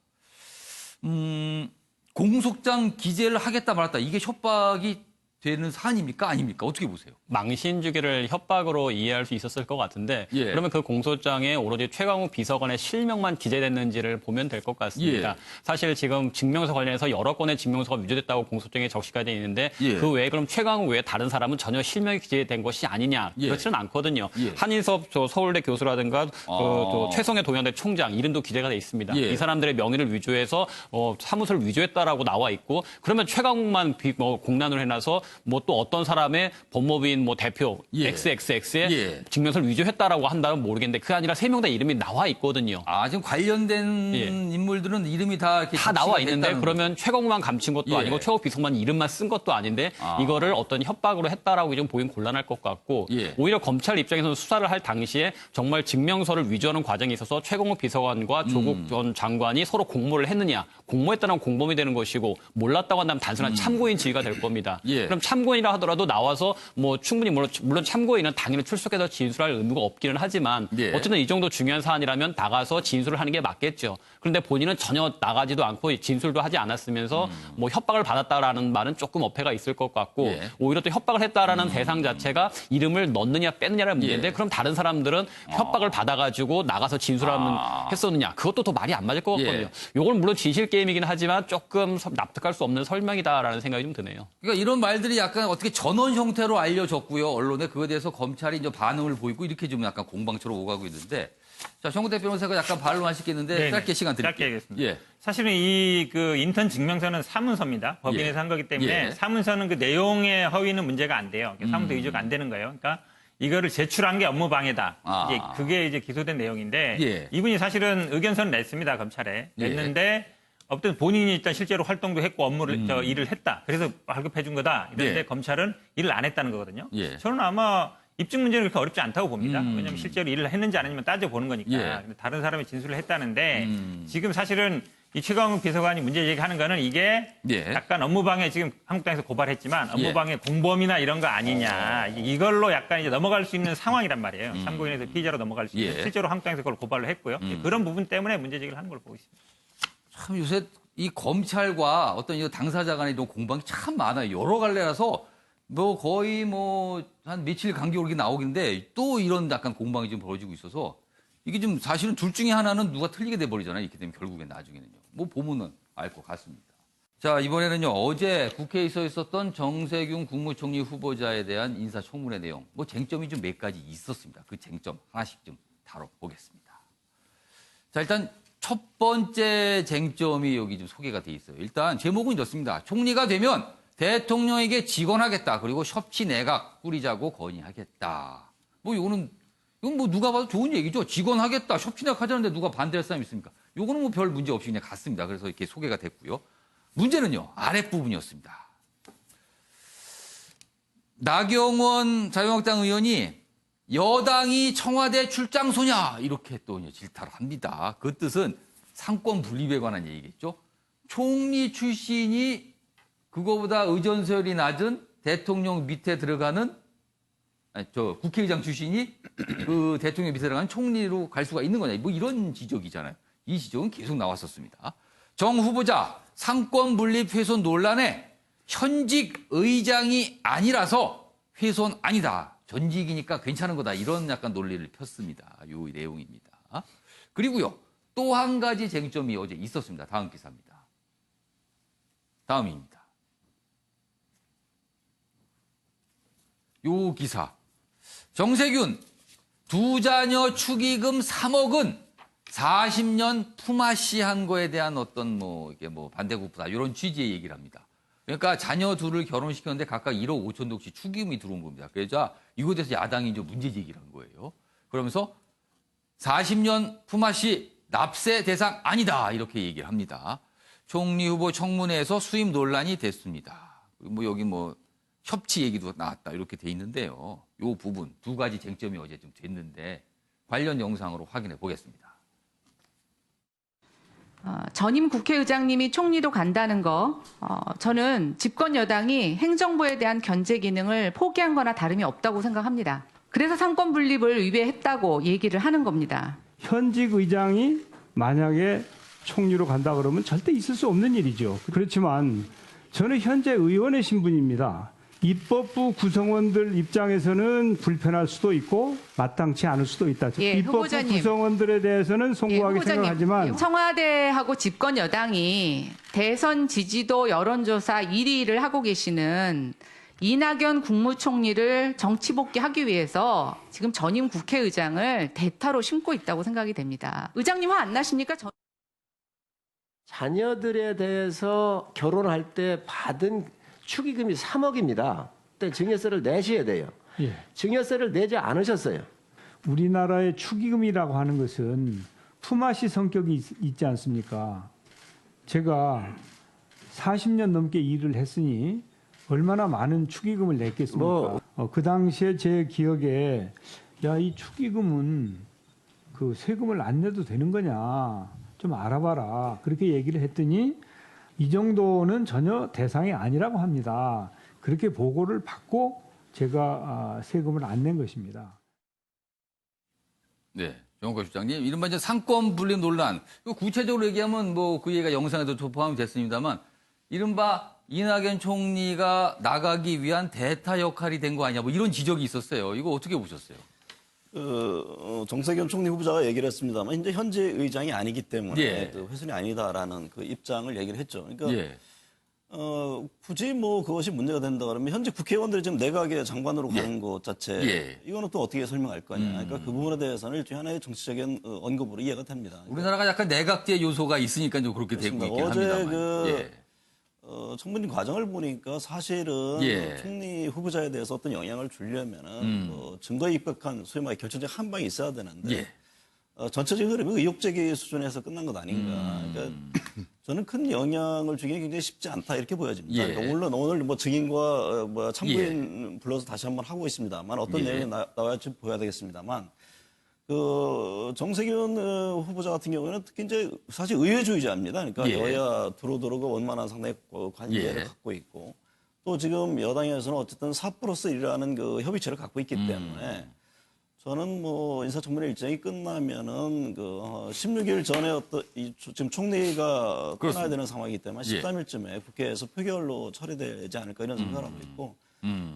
공소장 기재를 하겠다 말았다. 이게 협박이 되는 사안입니까? 아닙니까? 어떻게 보세요?
망신주기를 협박으로 이해할 수 있었을 것 같은데 그러면 그 공소장에 오로지 최강욱 비서관의 실명만 기재됐는지를 보면 될 것 같습니다. 사실 지금 증명서 관련해서 여러 건의 증명서가 위조됐다고 공소장에 적시가 되어 있는데 그 외에 그럼 최강욱 외에 다른 사람은 전혀 실명이 기재된 것이 아니냐. 그렇지는 않거든요. 한인섭 서울대 교수라든가 또 최성해 동양대 총장 이름도 기재가 돼 있습니다. 이 사람들의 명의를 위조해서 사무소를 위조했다라고 나와 있고 그러면 최강욱만 공란을 해놔서 뭐 또 어떤 사람의 법무부인 뭐 대표 XXX의 증명서를 위조했다라고 한다면 모르겠는데 그게 아니라 3명 다 이름이 나와 있거든요.
지금 관련된 인물들은 이름이 다 이렇게
다 나와 있는데 그러면 최강욱만 감춘 것도 아니고 최강욱 비서관 이름만 쓴 것도 아닌데 이거를 어떤 협박으로 했다라고 좀 보긴 곤란할 것 같고 오히려 검찰 입장에서는 수사를 할 당시에 정말 증명서를 위조하는 과정에 있어서 최강욱 비서관과 조국 전 장관이 서로 공모를 했느냐. 공모했다는 공범이 되는 것이고 몰랐다고 한다면 단순한 참고인 지위가 될 겁니다. 그럼 참고인이라 하더라도 나와서 뭐 충분히 물론 참고인은 당연히 출석해서 진술할 의무가 없기는 하지만 어쨌든 이 정도 중요한 사안이라면 나가서 진술을 하는 게 맞겠죠. 그런데 본인은 전혀 나가지도 않고 진술도 하지 않았으면서 뭐 협박을 받았다라는 말은 조금 어폐가 있을 것 같고 오히려 또 협박을 했다라는 대상 자체가 이름을 넣느냐 빼느냐라는 문제인데 그럼 다른 사람들은 협박을 받아가지고 나가서 했었느냐 그것도 더 말이 안 맞을 것 같거든요. 이건 물론 진실 게임이긴 하지만 조금 납득할 수 없는 설명이다라는 생각이 좀 드네요.
그러니까 이런 말들이 것들이 약간 어떻게 전원 형태로 알려졌고요. 언론에 그거에 대해서 검찰이 이제 반응을 보이고 이렇게 좀 약간 공방처럼 오가고 있는데 자, 정대 변호사가 약간 반론하시겠는데
네네.
짧게 시간 드릴게요.
짧게 하겠습니다.
예.
사실은 이 그 인턴 증명서는 사문서입니다. 법인에서 한 거기 때문에
예.
사문서는 그 내용의 허위는 문제가 안 돼요. 사문서 위조가 안 되는 거예요. 그러니까 이거를 제출한 게 업무 방해다. 이제 그게 이제 기소된 내용인데
예.
이분이 사실은 의견서는 냈습니다. 검찰에 냈는데 어떤 본인이 일단 실제로 활동도 했고 업무를 일을 했다. 그래서 발급해 준 거다. 이런데
예.
검찰은 일을 안 했다는 거거든요.
예.
저는 아마 입증 문제는 그렇게 어렵지 않다고 봅니다. 왜냐하면 실제로 일을 했는지 안 했는지 따져보는 거니까.
예.
근데 다른 사람이 진술을 했다는데 지금 사실은 이 최강욱 비서관이 문제 제기하는 거는 이게
예.
약간 업무방해 지금 한국당에서 고발했지만 업무방해 공범이나 이런 거 아니냐. 이걸로 약간 이제 넘어갈 수 있는 상황이란 말이에요. 참고인에서 피의자로 넘어갈 수 있는.
예.
실제로 한국당에서 그걸 고발을 했고요. 그런 부분 때문에 문제 제기를 하는 걸로 보고 있습니다.
참 요새 이 검찰과 어떤 이 당사자 간의 이런 공방이 참 많아요. 여러 갈래라서 뭐 거의 뭐 한 며칠 간격으로 이렇게 나오긴데 또 이런 약간 공방이 좀 벌어지고 있어서 이게 좀 사실은 둘 중에 하나는 누가 틀리게 돼버리잖아요. 이렇게 되면 결국엔 나중에는요. 뭐 보면은 알 것 같습니다. 자, 이번에는요. 어제 국회에서 있었던 정세균 국무총리 후보자에 대한 인사청문회 내용. 뭐 쟁점이 좀 몇 가지 있었습니다. 그 쟁점 하나씩 좀 다뤄보겠습니다. 자, 일단 첫 번째 쟁점이 여기 좀 소개가 돼 있어요. 일단 제목은 이렇습니다. 총리가 되면 대통령에게 직언하겠다. 그리고 협치 내각 꾸리자고 건의하겠다. 뭐 이건 뭐 누가 봐도 좋은 얘기죠. 직언하겠다. 협치 내각 하자는데 누가 반대할 사람이 있습니까? 요거는 뭐 별 문제 없이 그냥 갔습니다. 그래서 이렇게 소개가 됐고요. 문제는요. 아랫부분이었습니다. 나경원 자유한국당 의원이 여당이 청와대 출장소냐 이렇게 또 질타를 합니다. 그 뜻은 상권 분립에 관한 얘기겠죠. 총리 출신이 그거보다 의전서열이 낮은 대통령 밑에 들어가는 국회의장 출신이 그 대통령 밑에 들어가는 총리로 갈 수가 있는 거냐. 뭐 이런 지적이잖아요. 이 지적은 계속 나왔었습니다. 정 후보자 상권 분립 훼손 논란에 현직 의장이 아니라서 훼손 아니다. 전직이니까 괜찮은 거다. 이런 약간 논리를 폈습니다. 이 내용입니다. 그리고요. 또 한 가지 쟁점이 어제 있었습니다. 다음 기사입니다. 다음입니다. 요 기사. 정세균 두 자녀 축의금 3억은 40년 품앗이 한 거에 대한 어떤 이게 반대급부다. 이런 취지의 얘기를 합니다. 그러니까 자녀 둘을 결혼시켰는데 각각 1억 5천억씩 축의금이 들어온 겁니다. 그래서 이거에 대해서 야당이 이제 문제 제기를 한 거예요. 그러면서 40년 품앗이 납세 대상 아니다. 이렇게 얘기를 합니다. 총리 후보 청문회에서 수입 논란이 됐습니다. 여기 협치 얘기도 나왔다. 이렇게 돼 있는데요. 이 부분 두 가지 쟁점이 어제 좀 됐는데 관련 영상으로 확인해 보겠습니다.
전임 국회의장님이 총리로 간다는 거, 저는 집권 여당이 행정부에 대한 견제 기능을 포기한 거나 다름이 없다고 생각합니다. 그래서 상권 분립을 위배했다고 얘기를 하는 겁니다.
현직 의장이 만약에 총리로 간다 그러면 절대 있을 수 없는 일이죠. 그렇지만 저는 현재 의원의 신분입니다. 입법부 구성원들 입장에서는 불편할 수도 있고 마땅치 않을 수도 있다.
예,
입법부
후보자님.
구성원들에 대해서는 송구하게 생각하지만
청와대하고 집권 여당이 대선 지지도 여론조사 1위를 하고 계시는 이낙연 국무총리를 정치 복귀하기 위해서 지금 전임 국회의장을 대타로 심고 있다고 생각이 됩니다. 의장님 화 안 나십니까?
자녀들에 대해서 결혼할 때 받은 축의금이 3억입니다. 그때 증여세를 내셔야 돼요.
예.
증여세를 내지 않으셨어요.
우리나라의 축의금이라고 하는 것은 품앗이 성격이 있지 않습니까? 제가 40년 넘게 일을 했으니 얼마나 많은 축의금을 냈겠습니까? 그 당시에 제 기억에 이 축의금은 그 세금을 안 내도 되는 거냐 좀 알아봐라 그렇게 얘기를 했더니 이 정도는 전혀 대상이 아니라고 합니다. 그렇게 보고를 받고 제가 세금을 안 낸 것입니다.
네, 정호권 실장님, 이른바 이제 상권 분립 논란. 이거 구체적으로 얘기하면 그 얘기가 영상에도 포함이 됐습니다만, 이른바 이낙연 총리가 나가기 위한 대타 역할이 된 거 아니냐, 이런 지적이 있었어요. 이거 어떻게 보셨어요?
정세균 총리 후보자가 얘기를 했습니다만 이제 현재 의장이 아니기 때문에
예.
그 훼손이 아니다라는 그 입장을 얘기를 했죠. 그러니까
예.
굳이 뭐 그것이 문제가 된다 그러면 현재 국회의원들이 지금 내각의 장관으로 가는 것 자체 이거는 또 어떻게 설명할 거냐. 그러니까 그 부분에 대해서는 일종의 하나의 정치적인 언급으로 이해가 됩니다.
우리나라가 약간 내각제 요소가 있으니까 좀 그렇게 되고 있긴 합니다만.
어제 청문회 과정을 보니까 사실은 총리 후보자에 대해서 어떤 영향을 주려면은 증거에 입각한 소위 말해 결정적 한 방이 있어야 되는데 전체적인 흐름이 의혹제기 수준에서 끝난 것 아닌가. 그러니까 저는 큰 영향을 주기는 굉장히 쉽지 않다 이렇게 보여집니다. 그러니까 물론 오늘 뭐 증인과 뭐 참고인 불러서 다시 한번 하고 있습니다만 어떤 내용이 나올지 보여야 되겠습니다만 그 정세균 후보자 같은 경우에는 특히 이제 사실 의회주의자입니다. 그러니까 여야 두루두루가 원만한 상당히 관계를 갖고 있고 또 지금 여당에서는 어쨌든 4+1이라는 그 협의체를 갖고 있기 때문에 저는 뭐 인사청문회 일정이 끝나면은 그 16일 전에 어떤 지금 총리가 떠나야 되는 상황이기 때문에 13일쯤에 국회에서 표결로 처리되지 않을까 이런 생각을 하고 있고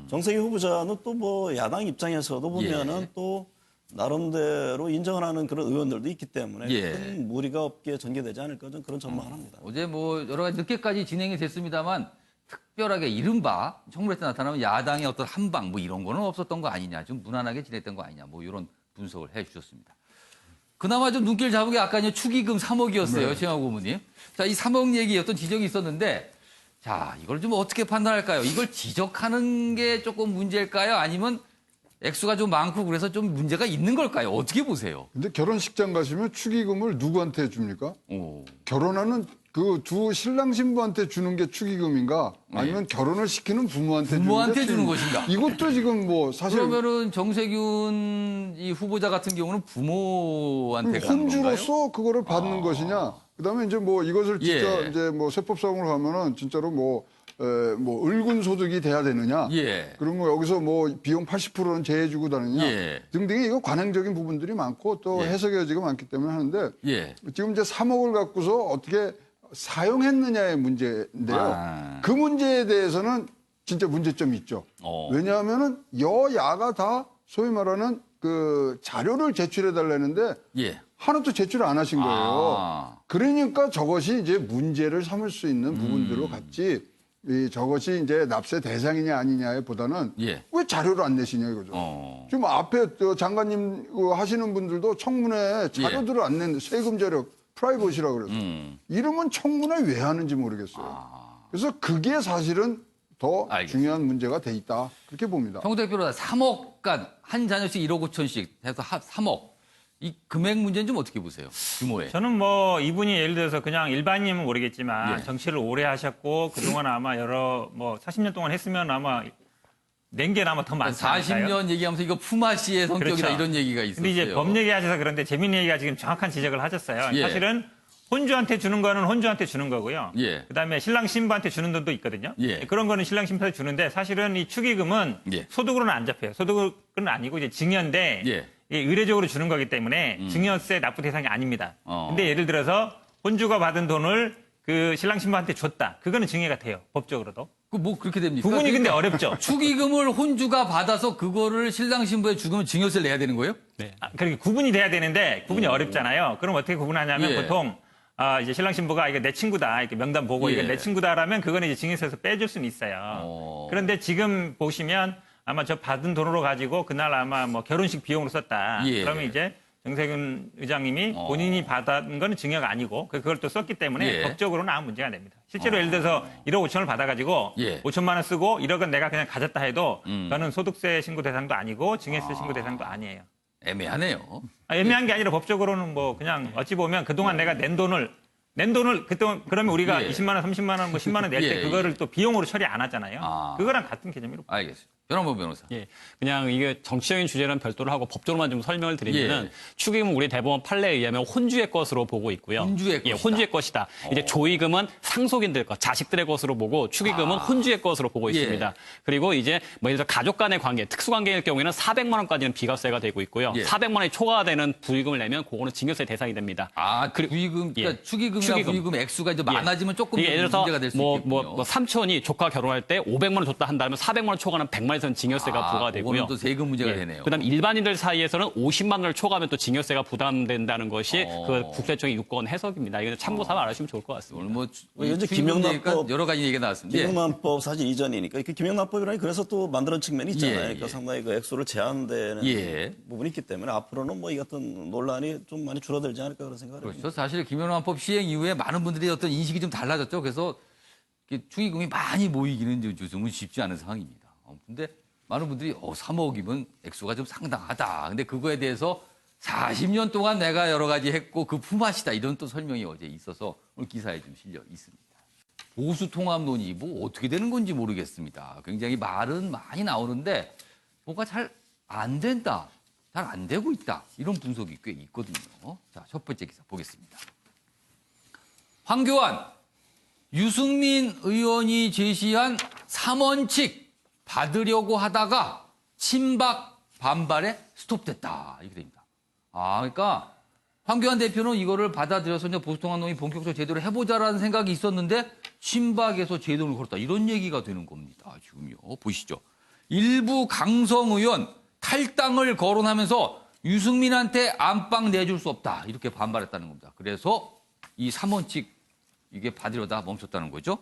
정세균 후보자는 또 뭐 야당 입장에서도 보면은 또 나름대로 인정을 하는 그런 의원들도 있기 때문에 큰 무리가 없게 전개되지 않을까 저는 그런 전망을 합니다.
어제 뭐 여러 가지 늦게까지 진행이 됐습니다만 특별하게 이른바 청문회 때 나타나면 야당의 어떤 한방 뭐 이런 거는 없었던 거 아니냐, 좀 무난하게 지냈던 거 아니냐, 뭐 이런 분석을 해주셨습니다. 그나마 좀 눈길 잡은 게 아까 축의금 3억이었어요, 최영하 고문님. 자, 이 3억 얘기 어떤 지적이 있었는데, 자, 이걸 좀 어떻게 판단할까요? 이걸 지적하는 게 조금 문제일까요? 아니면 액수가 좀 많고 그래서 좀 문제가 있는 걸까요? 어떻게 보세요?
근데 결혼식장 가시면 축의금을 누구한테 줍니까? 결혼하는 그 두 신랑 신부한테 주는 게 축의금인가? 아니면 결혼을 시키는 부모한테
주는 것인가?
이것도 지금 뭐 사실
그러면은 정세균 이 후보자 같은 경우는 부모한테 가는 건가요?
혼주로서 그거를 받는 것이냐? 그다음에 이제 뭐 이것을 진짜 이제 뭐 세법사공을 하면은 진짜로 뭐 을군 소득이 돼야 되느냐? 그리고 뭐 여기서 뭐 비용 80%는 제해주고 다느냐? 등등의 이거 관행적인 부분들이 많고 또 해석의 여지가 많기 때문에 하는데 지금 이제 3억을 갖고서 어떻게 사용했느냐의 문제인데요. 그 문제에 대해서는 진짜 문제점이 있죠. 왜냐하면은 여야가 다 소위 말하는 그 자료를 제출해 달라는데 하나도 제출 안 하신 거예요. 그러니까 저것이 이제 문제를 삼을 수 있는 부분들로 갔지. 저것이 이제 납세 대상이냐 아니냐에 보다는 왜 자료를 안 내시냐 이거죠. 지금 앞에 장관님 하시는 분들도 청문회 자료들을 안 낸 세금 자료 프라이버시라고 그래서 이러면 청문회 왜 하는지 모르겠어요. 그래서 그게 사실은 더 중요한 문제가 돼 있다 그렇게 봅니다.
정우택 변호사 3억간 한 자녀씩 1억 5천씩 해서 3억. 이 금액 문제는 좀 어떻게 보세요? 규모에.
저는 뭐 이분이 예를 들어서 그냥 일반인은 모르겠지만 정치를 오래 하셨고 그동안 아마 여러 뭐 40년 동안 했으면 아마 낸 게 아마 더 많지 않을까요?
40년 얘기하면서 이거 품앗이의 성격이다 이런 얘기가 있었어요.
근데 이제 법 얘기하셔서 그런데 재밌는 얘기가 지금 정확한 지적을 하셨어요. 사실은 혼주한테 주는 거는 혼주한테 주는 거고요. 그다음에 신랑 신부한테 주는 돈도 있거든요. 그런 거는 신랑 신부한테 주는데 사실은 이 축의금은 소득으로는 안 잡혀요. 소득은 아니고 이제 증여인데 의례적으로 주는 거기 때문에 증여세 납부 대상이 아닙니다. 근데 예를 들어서 혼주가 받은 돈을 그 신랑 신부한테 줬다. 그거는 증여가 돼요. 법적으로도.
그 뭐 그렇게 됩니까?
부분이 근데 어렵죠.
축의금을 혼주가 받아서 그거를 신랑 신부에 주면 증여세를 내야 되는 거예요?
그러니까 구분이 돼야 되는데 구분이 어렵잖아요. 그럼 어떻게 구분하냐면 보통 이제 신랑 신부가 이거 내 친구다. 이렇게 명단 보고 이거 내 친구다라면 그거는 이제 증여세에서 빼줄 수는 있어요. 그런데 지금 보시면 아마 저 받은 돈으로 가지고 그날 아마 뭐 결혼식 비용으로 썼다. 그러면 이제 정세균 의장님이 본인이 받은 거는 증여가 아니고 그걸 또 썼기 때문에 법적으로는 아무 문제가 안 됩니다. 실제로 예를 들어서 1억 5천을 받아가지고 5천만 원 쓰고 1억은 내가 그냥 가졌다 해도 저는 소득세 신고 대상도 아니고 증여세 신고 대상도 아니에요.
애매하네요.
애매한 게 아니라 법적으로는 뭐 그냥 어찌 보면 그동안 내가 낸 돈을 그동안 그러면 우리가 20만 원, 30만 원, 뭐 10만 원 낼 때 그거를 또 비용으로 처리 안 하잖아요. 그거랑 같은 개념으로.
알겠습니다. 변호부 변호사.
그냥 이게 정치적인 주제는 별도로 하고 법적으로만 좀 설명을 드리면은 축의금은 우리 대법원 판례에 의하면 혼주의 것으로 보고 있고요. 혼주의 것이다. 이제 조의금은 상속인들 것, 자식들의 것으로 보고 축의금은 혼주의 것으로 보고 있습니다. 그리고 이제 뭐 예를 들어 가족 간의 관계, 특수관계일 경우에는 400만 원까지는 비과세가 되고 있고요. 400만 원이 초과되는 부의금을 내면 그거는 증여세 대상이 됩니다.
부의금, 그러니까 축의금이나 부의금 액수가 이제 많아지면 조금
예를 들어서
문제가 될 수 있겠군요.
삼촌이 조카 결혼할 때 500만 원 줬다 한다면 400만 원 초과는 100만 얼마에선 징여세가 부과되고요.
그거는 또 세금 문제가 되네요.
그다음 일반인들 사이에서는 50만 원을 초과하면 또 징여세가 부담된다는 것이 그 국세청의 유권 해석입니다. 이거 참고 삼아 알아주시면 좋을 것 같습니다.
오늘
현재 김영란법
여러 가지 얘기가 나왔습니다.
김영란법 사실 이전이니까 그 김영란법이라니 그래서 또 만드는 측면이 있잖아요.
예,
그러니까
예.
상당히 그 액수를 제한되는
예.
부분이 있기 때문에 앞으로는 뭐 이 같은 논란이 좀 많이 줄어들지 않을까 그런 생각을
그렇죠.
합니다.
사실 김영란법 시행 이후에 많은 분들이 어떤 인식이 좀 달라졌죠. 그래서 축의금이 많이 모이기는 요즘은 쉽지 않은 상황입니다. 근데 많은 분들이 3억이면 액수가 좀 상당하다. 근데 그거에 대해서 40년 동안 내가 여러 가지 했고 그 품앗이다. 이런 또 설명이 어제 있어서 오늘 기사에 좀 실려 있습니다. 보수 통합 논의 뭐 어떻게 되는 건지 모르겠습니다. 굉장히 말은 많이 나오는데 뭐가 잘 안 된다. 잘 안 되고 있다. 이런 분석이 꽤 있거든요. 자, 첫 번째 기사 보겠습니다. 황교안, 유승민 의원이 제시한 3원칙 받으려고 하다가 친박 반발에 스톱됐다. 이렇게 됩니다. 그러니까 황교안 대표는 이거를 받아들여서 이제 보수통합 논의 본격적으로 제대로 해보자라는 생각이 있었는데 친박에서 제동을 걸었다. 이런 얘기가 되는 겁니다. 지금요. 보시죠. 일부 강성 의원 탈당을 거론하면서 유승민한테 안방 내줄 수 없다. 이렇게 반발했다는 겁니다. 그래서 이 3원칙 이게 받으려다 멈췄다는 거죠.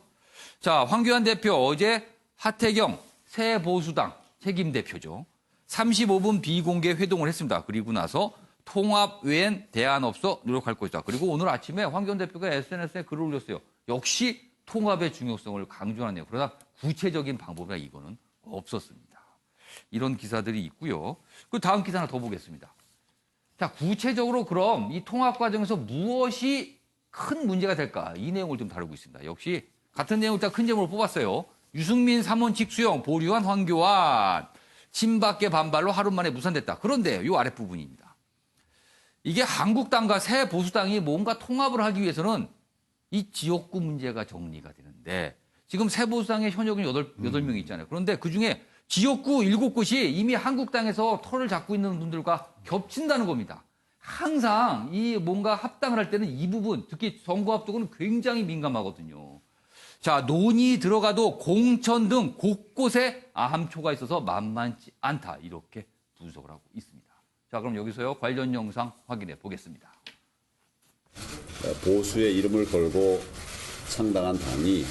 자, 황교안 대표 어제 하태경 새 보수당 책임 대표죠. 35분 비공개 회동을 했습니다. 그리고 나서 통합 외엔 대안 없어 노력할 것이다. 그리고 오늘 아침에 황교안 대표가 SNS에 글을 올렸어요. 역시 통합의 중요성을 강조하네요. 그러나 구체적인 방법이나 이거는 없었습니다. 이런 기사들이 있고요. 그 다음 기사 하나 더 보겠습니다. 자, 구체적으로 그럼 이 통합 과정에서 무엇이 큰 문제가 될까? 이 내용을 좀 다루고 있습니다. 역시 같은 내용을 딱 큰 제목으로 뽑았어요. 유승민 3원칙 수용 보류한 황교안. 친박계 반발로 하루 만에 무산됐다. 그런데 이 아랫부분입니다. 이게 한국당과 새 보수당이 뭔가 통합을 하기 위해서는 이 지역구 문제가 정리가 되는데 지금 새 보수당의 현역은 8명이 있잖아요. 그런데 그중에 지역구 7곳이 이미 한국당에서 털을 잡고 있는 분들과 겹친다는 겁니다. 항상 이 뭔가 합당을 할 때는 이 부분, 특히 선거 앞두고는 굉장히 민감하거든요. 자, 논의 들어가도 공천 등 곳곳에 아함초가 있어서 만만치 않다. 이렇게 분석을 하고 있습니다. 자, 그럼 여기서요. 관련 영상 확인해 보겠습니다.
보수의 이름을 걸고 창당한 당이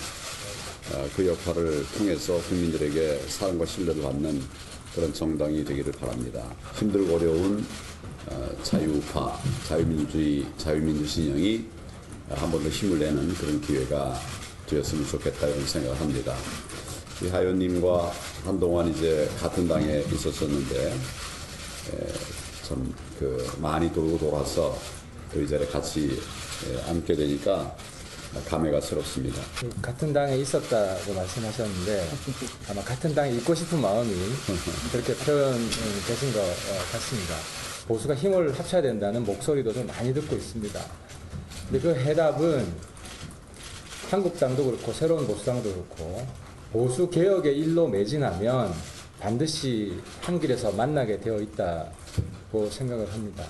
그 역할을 통해서 국민들에게 사랑과 신뢰를 받는 그런 정당이 되기를 바랍니다. 힘들고 어려운 자유파, 자유민주 진영이 한 번 더 힘을 내는 그런 기회가 되었으면 좋겠다 이런 생각을 합니다. 이 하연님과 한동안 이제 같은 당에 있었었는데 참 많이 돌고 돌아서 이 자리에 같이 앉게 되니까 감회가 새롭습니다.
같은 당에 있었다고 말씀하셨는데 아마 같은 당에 있고 싶은 마음이 그렇게 표현되신 것 같습니다. 보수가 힘을 합쳐야 된다는 목소리도 좀 많이 듣고 있습니다. 근데 그 해답은 한국당도 그렇고 새로운 보수당도 그렇고 보수 개혁의 일로 매진하면 반드시 한 길에서 만나게 되어 있다고 생각을 합니다.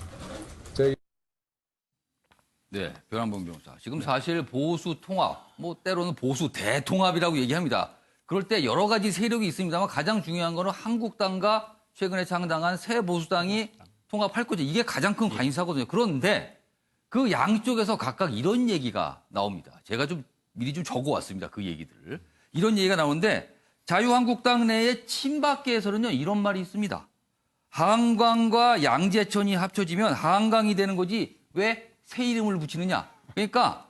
네, 변한봉 변호사. 지금 사실 보수 통합, 뭐 때로는 보수 대통합이라고 얘기합니다. 그럴 때 여러 가지 세력이 있습니다만 가장 중요한 거는 한국당과 최근에 창당한 새 보수당이 통합할 거죠. 이게 가장 큰 관심사거든요. 그런데 그 양쪽에서 각각 이런 얘기가 나옵니다. 제가 좀 미리 좀 적어왔습니다. 그 얘기들을. 이런 얘기가 나오는데 자유한국당 내의 친박계에서는요. 이런 말이 있습니다. 한강과 양재천이 합쳐지면 한강이 되는 거지 왜 새 이름을 붙이느냐. 그러니까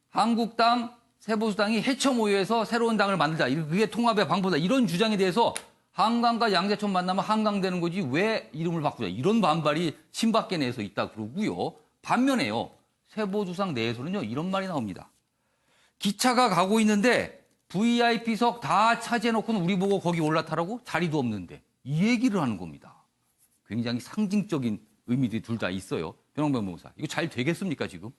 한국당, 새보수당이 해쳐 모여서 새로운 당을 만들자. 그게 통합의 방법이다. 이런 주장에 대해서 한강과 양재천 만나면 한강 되는 거지 왜 이름을 바꾸자. 이런 반발이 친박계 내에서 있다 그러고요. 반면에요. 새보수당 내에서는요. 이런 말이 나옵니다. 기차가 가고 있는데 VIP석 다 차지해놓고는 우리 보고 거기 올라타라고? 자리도 없는데. 이 얘기를 하는 겁니다. 굉장히 상징적인 의미들이 둘 다 있어요. 변홍범 변호사. 이거 잘 되겠습니까, 지금?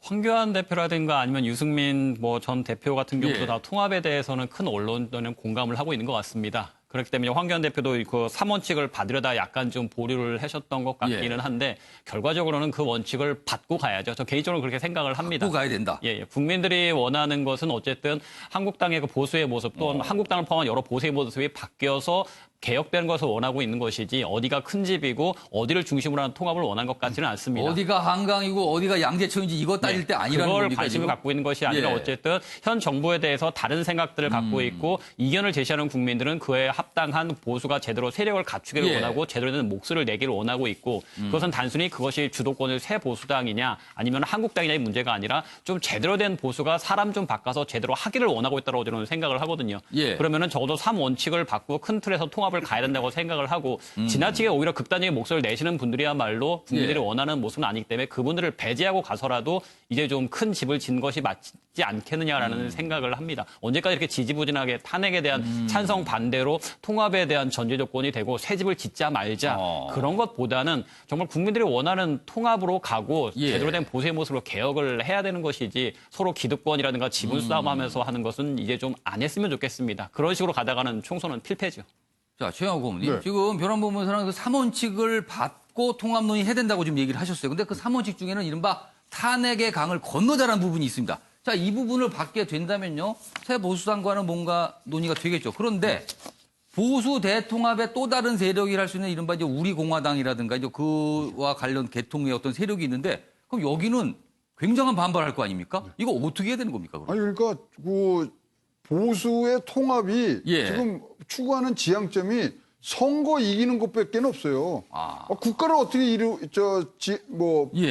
황교안 대표라든가 아니면 유승민 전 대표 같은 경우도
예.
다 통합에 대해서는 큰 언론들은 공감을 하고 있는 것 같습니다. 그렇기 때문에 황교안 대표도 그 3원칙을 받으려다 약간 좀 보류를 하셨던 것 같기는 한데 결과적으로는 그 원칙을 받고 가야죠. 저 개인적으로 그렇게 생각을 합니다.
받고 가야 된다.
예. 국민들이 원하는 것은 어쨌든 한국당의 그 보수의 모습 또는 한국당을 포함한 여러 보수의 모습이 바뀌어서 개혁되는 것을 원하고 있는 것이지 어디가 큰 집이고 어디를 중심으로 하는 통합을 원한 것 같지는 않습니다.
어디가 한강이고 어디가 양재천인지 이거 따질 때 아니라는
그걸
겁니까,
관심을
지금?
갖고 있는 것이 아니라 어쨌든 현 정부에 대해서 다른 생각들을 갖고 있고 이견을 제시하는 국민들은 그에 합당한 보수가 제대로 세력을 갖추기를 원하고 제대로 된 목소리를 내기를 원하고 있고 그것은 단순히 그것이 주도권을 새 보수당이냐 아니면 한국당이냐의 문제가 아니라 좀 제대로 된 보수가 사람 좀 바꿔서 제대로 하기를 원하고 있다고 저는 생각을 하거든요. 그러면은 적어도 3원칙을 바꾸고 큰 틀에서 통합을 가야 된다고 생각을 하고 지나치게 오히려 극단적인 목소리를 내시는 분들이야말로 국민들이 원하는 모습은 아니기 때문에 그분들을 배제하고 가서라도 이제 좀 큰 집을 진 것이 맞지 않겠느냐라는 생각을 합니다. 언제까지 이렇게 지지부진하게 탄핵에 대한 찬성 반대로 통합에 대한 전제 조건이 되고 새 집을 짓자 말자 그런 것보다는 정말 국민들이 원하는 통합으로 가고 제대로 된 보수의 모습으로 개혁을 해야 되는 것이지 서로 기득권이라든가 지분 싸움하면서 하는 것은 이제 좀 안 했으면 좋겠습니다. 그런 식으로 가다가는 총선은 필패죠.
자, 최영호 고문님. 지금 변환법원에서는 그 3원칙을 받고 통합 논의해야 된다고 지금 얘기를 하셨어요. 근데 그 3원칙 중에는 이른바 탄핵의 강을 건너자라는 부분이 있습니다. 자, 이 부분을 받게 된다면요. 새 보수당과는 뭔가 논의가 되겠죠. 그런데 보수 대통합의 또 다른 세력이 할 수 있는 이른바 이제 우리공화당이라든가 이제 그와 관련 계통의 어떤 세력이 있는데 그럼 여기는 굉장한 반발할 거 아닙니까? 이거 어떻게 해야 되는 겁니까? 그럼?
아니 그러니까 그 보수의 통합이 지금 추구하는 지향점이 선거 이기는 것밖에 없어요. 국가를 어떻게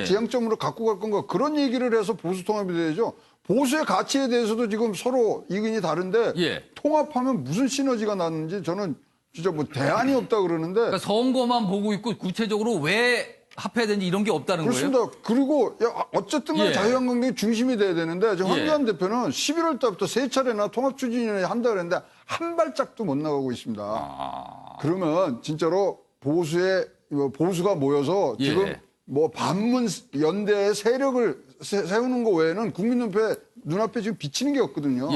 지향점으로 갖고 갈 건가 그런 얘기를 해서 보수 통합이 돼야죠. 보수의 가치에 대해서도 지금 서로 이견이 다른데 통합하면 무슨 시너지가 나는지 저는 진짜 뭐 대안이 없다 그러는데.
그러니까 선거만 보고 있고 구체적으로 왜 합해야 되는지 이런 게 없다는
그렇습니다.
거예요?
그리고 어쨌든 간에 자유한국당이 중심이 돼야 되는데 지금 황교안 대표는 11월 달부터 세 차례나 통합추진위원회 한다 그랬는데 한 발짝도 못 나가고 있습니다. 그러면 진짜로 보수가 모여서 지금 뭐 반문 연대의 세력을 세우는 거 외에는 국민 눈앞에 지금 비치는 게 없거든요.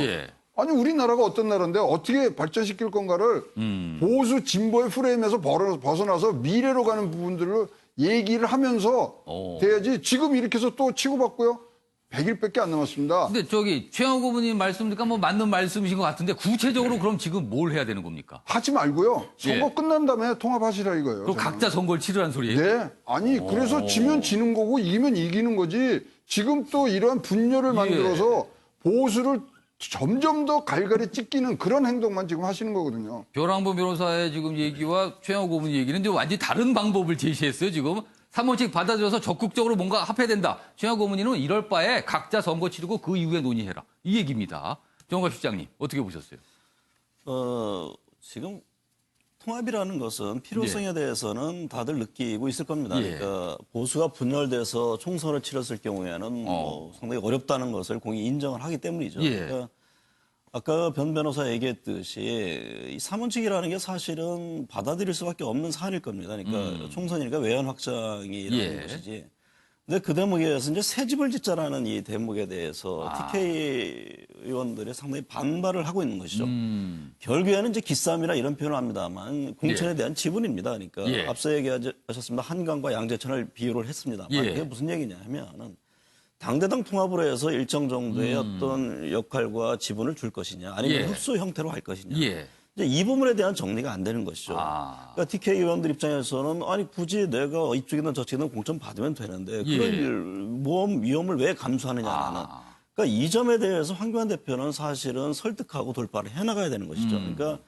아니 우리나라가 어떤 나라인데 어떻게 발전시킬 건가를 보수 진보의 프레임에서 벗어나서 미래로 가는 부분들을 얘기를 하면서 돼야지 지금 이렇게 해서 또 치고받고요. 100일밖에 안 남았습니다.
근데 최영호 고문님 말씀드니까 뭐 맞는 말씀이신 것 같은데 구체적으로 그럼 지금 뭘 해야 되는 겁니까?
하지 말고요. 선거 끝난 다음에 통합하시라 이거예요.
그럼 각자 선거를 치르라는 소리예요?
네. 아니 그래서 지면 지는 거고 이기면 이기는 거지. 지금 또 이러한 분열을 만들어서 보수를 점점 더 갈갈이 찢기는 그런 행동만 지금 하시는 거거든요.
벼랑보 변호사의 지금 얘기와 최영호 고문 얘기는 이제 완전히 다른 방법을 제시했어요. 지금 3원칙 받아들여서 적극적으로 뭔가 합해야 된다. 최영호 고문님은 이럴 바에 각자 선거 치르고 그 이후에 논의해라. 이 얘기입니다. 정호갑 실장님 어떻게 보셨어요?
지금 통합이라는 것은 필요성에 대해서는 다들 느끼고 있을 겁니다. 그러니까 보수가 분열돼서 총선을 치렀을 경우에는 뭐 상당히 어렵다는 것을 공히 인정을 하기 때문이죠. 그러니까 아까 변 변호사 얘기했듯이 이 3원칙이라는 게 사실은 받아들일 수밖에 없는 사안일 겁니다. 그러니까 총선이니까 외연 확장이라는 것이지. 근데 그 대목에 대해서 이제 새 집을 짓자라는 이 대목에 대해서 TK 의원들이 상당히 반발을 하고 있는 것이죠. 결국에는 이제 기싸움이나 이런 표현을 합니다만 공천에 대한 지분입니다. 그러니까 앞서 얘기하셨습니다. 한강과 양재천을 비유를 했습니다만 그게 무슨 얘기냐 하면은 당대당 통합으로 해서 일정 정도의 어떤 역할과 지분을 줄 것이냐 아니면 흡수 형태로 할 것이냐. 이제 이 부분에 대한 정리가 안 되는 것이죠. 그러니까 TK 의원들 입장에서는 아니 굳이 내가 이쪽이든 저쪽이든 공천 받으면 되는데 그런 모험 위험을 왜 감수하느냐는. 그러니까 이 점에 대해서 황교안 대표는 사실은 설득하고 돌파를 해나가야 되는 것이죠. 그러니까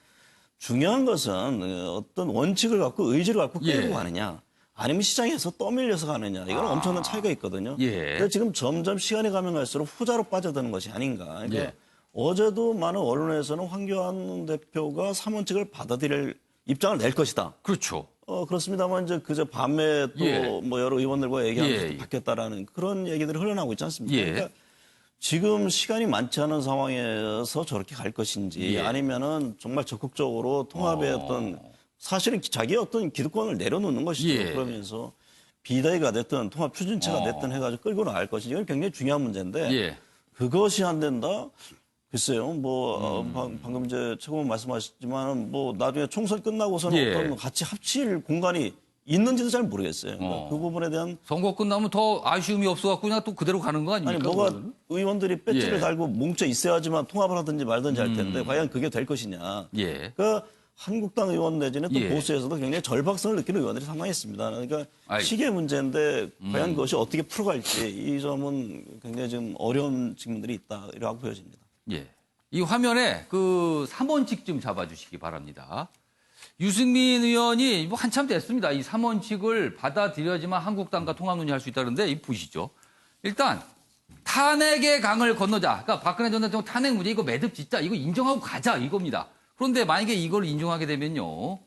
중요한 것은 어떤 원칙을 갖고 의지를 갖고 끌고 가느냐. 아니면 시장에서 떠밀려서 가느냐. 이건 엄청난 차이가 있거든요. 그래서 지금 점점 시간이 가면 갈수록 후자로 빠져드는 것이 아닌가. 그러니까 어제도 많은 언론에서는 황교안 대표가 3원칙을 받아들일 입장을 낼 것이다.
그렇죠.
그렇습니다만 이제 그저 밤에 또 뭐 여러 의원들과 얘기하면서 바뀌었다라는 그런 얘기들이 흘러나오고 있지 않습니까? 그러니까 지금 시간이 많지 않은 상황에서 저렇게 갈 것인지 아니면은 정말 적극적으로 통합의 어떤 사실은 자기의 어떤 기득권을 내려놓는 것이죠. 그러면서 비대위가 됐든 통합 추진체가 됐든 해가지고 끌고 나갈 것인지 이건 굉장히 중요한 문제인데 그것이 안 된다. 글쎄요, 방금 이제 최고원 말씀하셨지만, 나중에 총선 끝나고서는
예.
어떤 같이 합칠 공간이 있는지도 잘 모르겠어요. 그러니까 그 부분에 대한.
선거 끝나면 더 아쉬움이 없어갖고 그냥 또 그대로 가는 거 아닙니까?
아니, 뭐가 의원들이 배지를
예.
달고 뭉쳐 있어야지만 통합을 하든지 말든지 할 텐데, 과연 그게 될 것이냐.
예.
그 한국당 의원 내지는 또
예.
보수에서도 굉장히 절박성을 느끼는 의원들이 상당히 있습니다. 그러니까
아이.
시기의 문제인데 과연 그것이 어떻게 풀어갈지 이 점은 굉장히 좀 어려운 측면들이 있다라고 보여집니다.
예. 이 화면에 그 3원칙 좀 잡아주시기 바랍니다. 유승민 의원이 한참 됐습니다. 이 3원칙을 받아들여야지만 한국당과 통합 논의할 수 있다는데 이 보시죠. 일단 탄핵의 강을 건너자. 그러니까 박근혜 전 대통령 탄핵 문제 이거 매듭 짓자. 이거 인정하고 가자 이겁니다. 그런데 만약에 이걸 인정하게 되면요.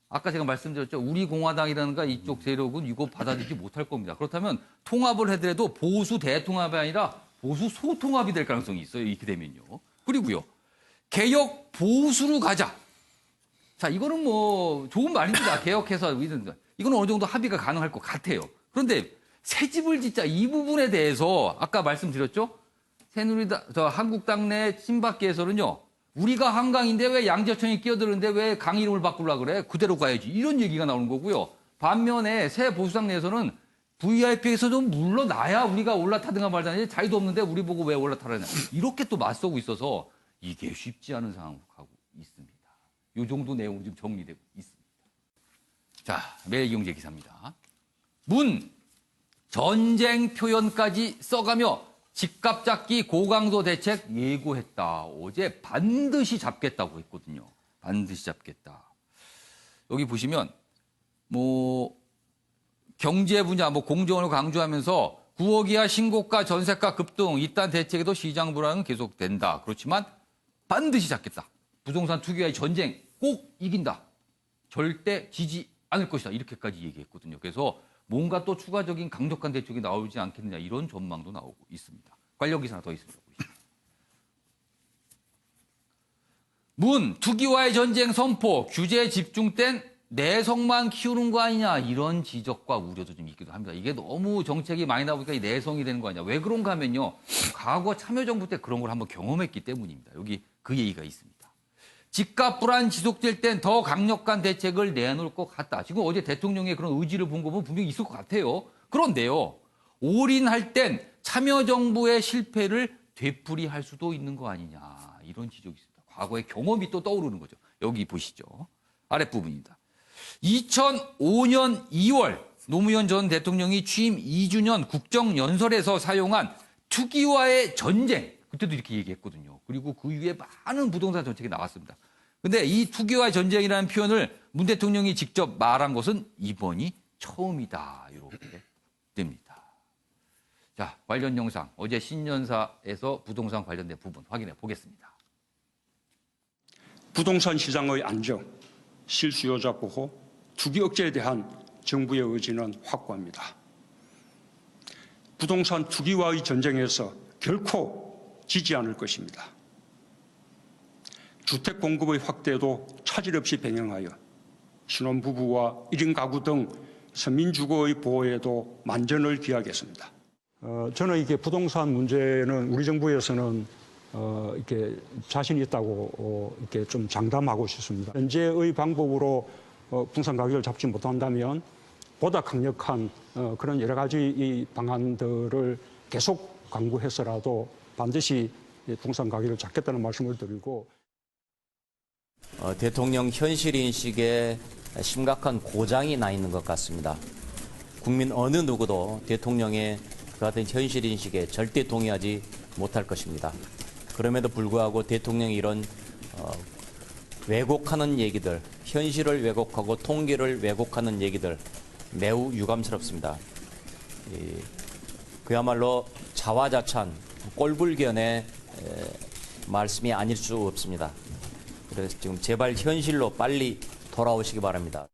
아까 제가 말씀드렸죠. 우리 공화당이라든가 이쪽 세력은 이거 받아들이지 못할 겁니다. 그렇다면 통합을 하더라도 보수 대통합이 아니라 보수 소통합이 될 가능성이 있어요. 이렇게 되면요. 그리고요. 개혁 보수로 가자. 자, 이거는 좋은 말입니다. 개혁해서 이건 어느 정도 합의가 가능할 것 같아요. 그런데 새 집을 짓자 이 부분에 대해서 아까 말씀드렸죠. 새누리당, 한국당 내 친박계에서는요. 우리가 한강인데 왜 양재천이 끼어드는데 왜 강 이름을 바꾸려고 그래? 그대로 가야지. 이런 얘기가 나오는 거고요. 반면에 새 보수당 내에서는 VIP에서 좀 물러나야 우리가 올라타든가 말든지 자유도 없는데 우리 보고 왜 올라타라냐. 이렇게 또 맞서고 있어서 이게 쉽지 않은 상황으로 가고 있습니다. 이 정도 내용이 좀 정리되고 있습니다. 자, 매일경제 기사입니다. 문, 전쟁 표현까지 써가며 집값 잡기 고강도 대책 예고했다. 어제 반드시 잡겠다고 했거든요. 반드시 잡겠다. 여기 보시면 경제 분야 공정을 강조하면서 9억 이하 신고가 전세가 급등 이딴 대책에도 시장 불안은 계속된다. 그렇지만 반드시 잡겠다. 부동산 투기와의 전쟁 꼭 이긴다. 절대 지지 않을 것이다. 이렇게까지 얘기했거든요. 그래서 뭔가 또 추가적인 강력한 대책이 나오지 않겠느냐 이런 전망도 나오고 있습니다. 관련 기사 하나 더 있습니다. 문, 투기와의 전쟁 선포, 규제 집중된 내성만 키우는 거 아니냐 이런 지적과 우려도 좀 있기도 합니다. 이게 너무 정책이 많이 나오니까 이 내성이 되는 거 아니냐. 왜 그런가 하면요. 과거 참여정부 때 그런 걸 한번 경험했기 때문입니다. 여기 그 얘기가 있습니다. 집값 불안 지속될 땐 더 강력한 대책을 내놓을 것 같다. 지금 어제 대통령의 그런 의지를 본 거 보면 분명히 있을 것 같아요. 그런데요. 올인할 땐 참여정부의 실패를 되풀이할 수도 있는 거 아니냐. 이런 지적이 있습니다. 과거의 경험이 또 떠오르는 거죠. 여기 보시죠. 아랫부분입니다. 2005년 2월 노무현 전 대통령이 취임 2주년 국정연설에서 사용한 투기와의 전쟁. 그때도 이렇게 얘기했거든요. 그리고 그 이후에 많은 부동산 정책이 나왔습니다. 근데 이 투기와의 전쟁이라는 표현을 문 대통령이 직접 말한 것은 이번이 처음이다. 이렇게 됩니다. 자, 관련 영상 어제 신년사에서 부동산 관련된 부분 확인해 보겠습니다.
부동산 시장의 안정, 실수요자 보호, 투기 억제에 대한 정부의 의지는 확고합니다. 부동산 투기와의 전쟁에서 결코 지지 않을 것입니다. 주택 공급의 확대도 차질 없이 병행하여 신혼부부와 1인 가구 등 서민주거의 보호에도 만전을 기하겠습니다.
저는 이게 부동산 문제는 우리 정부에서는 이렇게 자신 있다고 이렇게 좀 장담하고 싶습니다. 현재의 방법으로 부동산 가격을 잡지 못한다면 보다 강력한 그런 여러 가지 이 방안들을 계속 강구해서라도 반드시 부동산 가격을 잡겠다는 말씀을 드리고
대통령 현실 인식에 심각한 고장이 나 있는 것 같습니다. 국민 어느 누구도 대통령의 그 같은 현실 인식에 절대 동의하지 못할 것입니다. 그럼에도 불구하고 대통령이 이런 왜곡하는 얘기들, 현실을 왜곡하고 통계를 왜곡하는 얘기들 매우 유감스럽습니다. 그야말로 자화자찬, 꼴불견의 말씀이 아닐 수 없습니다. 그래서 지금 제발 현실로 빨리 돌아오시기 바랍니다.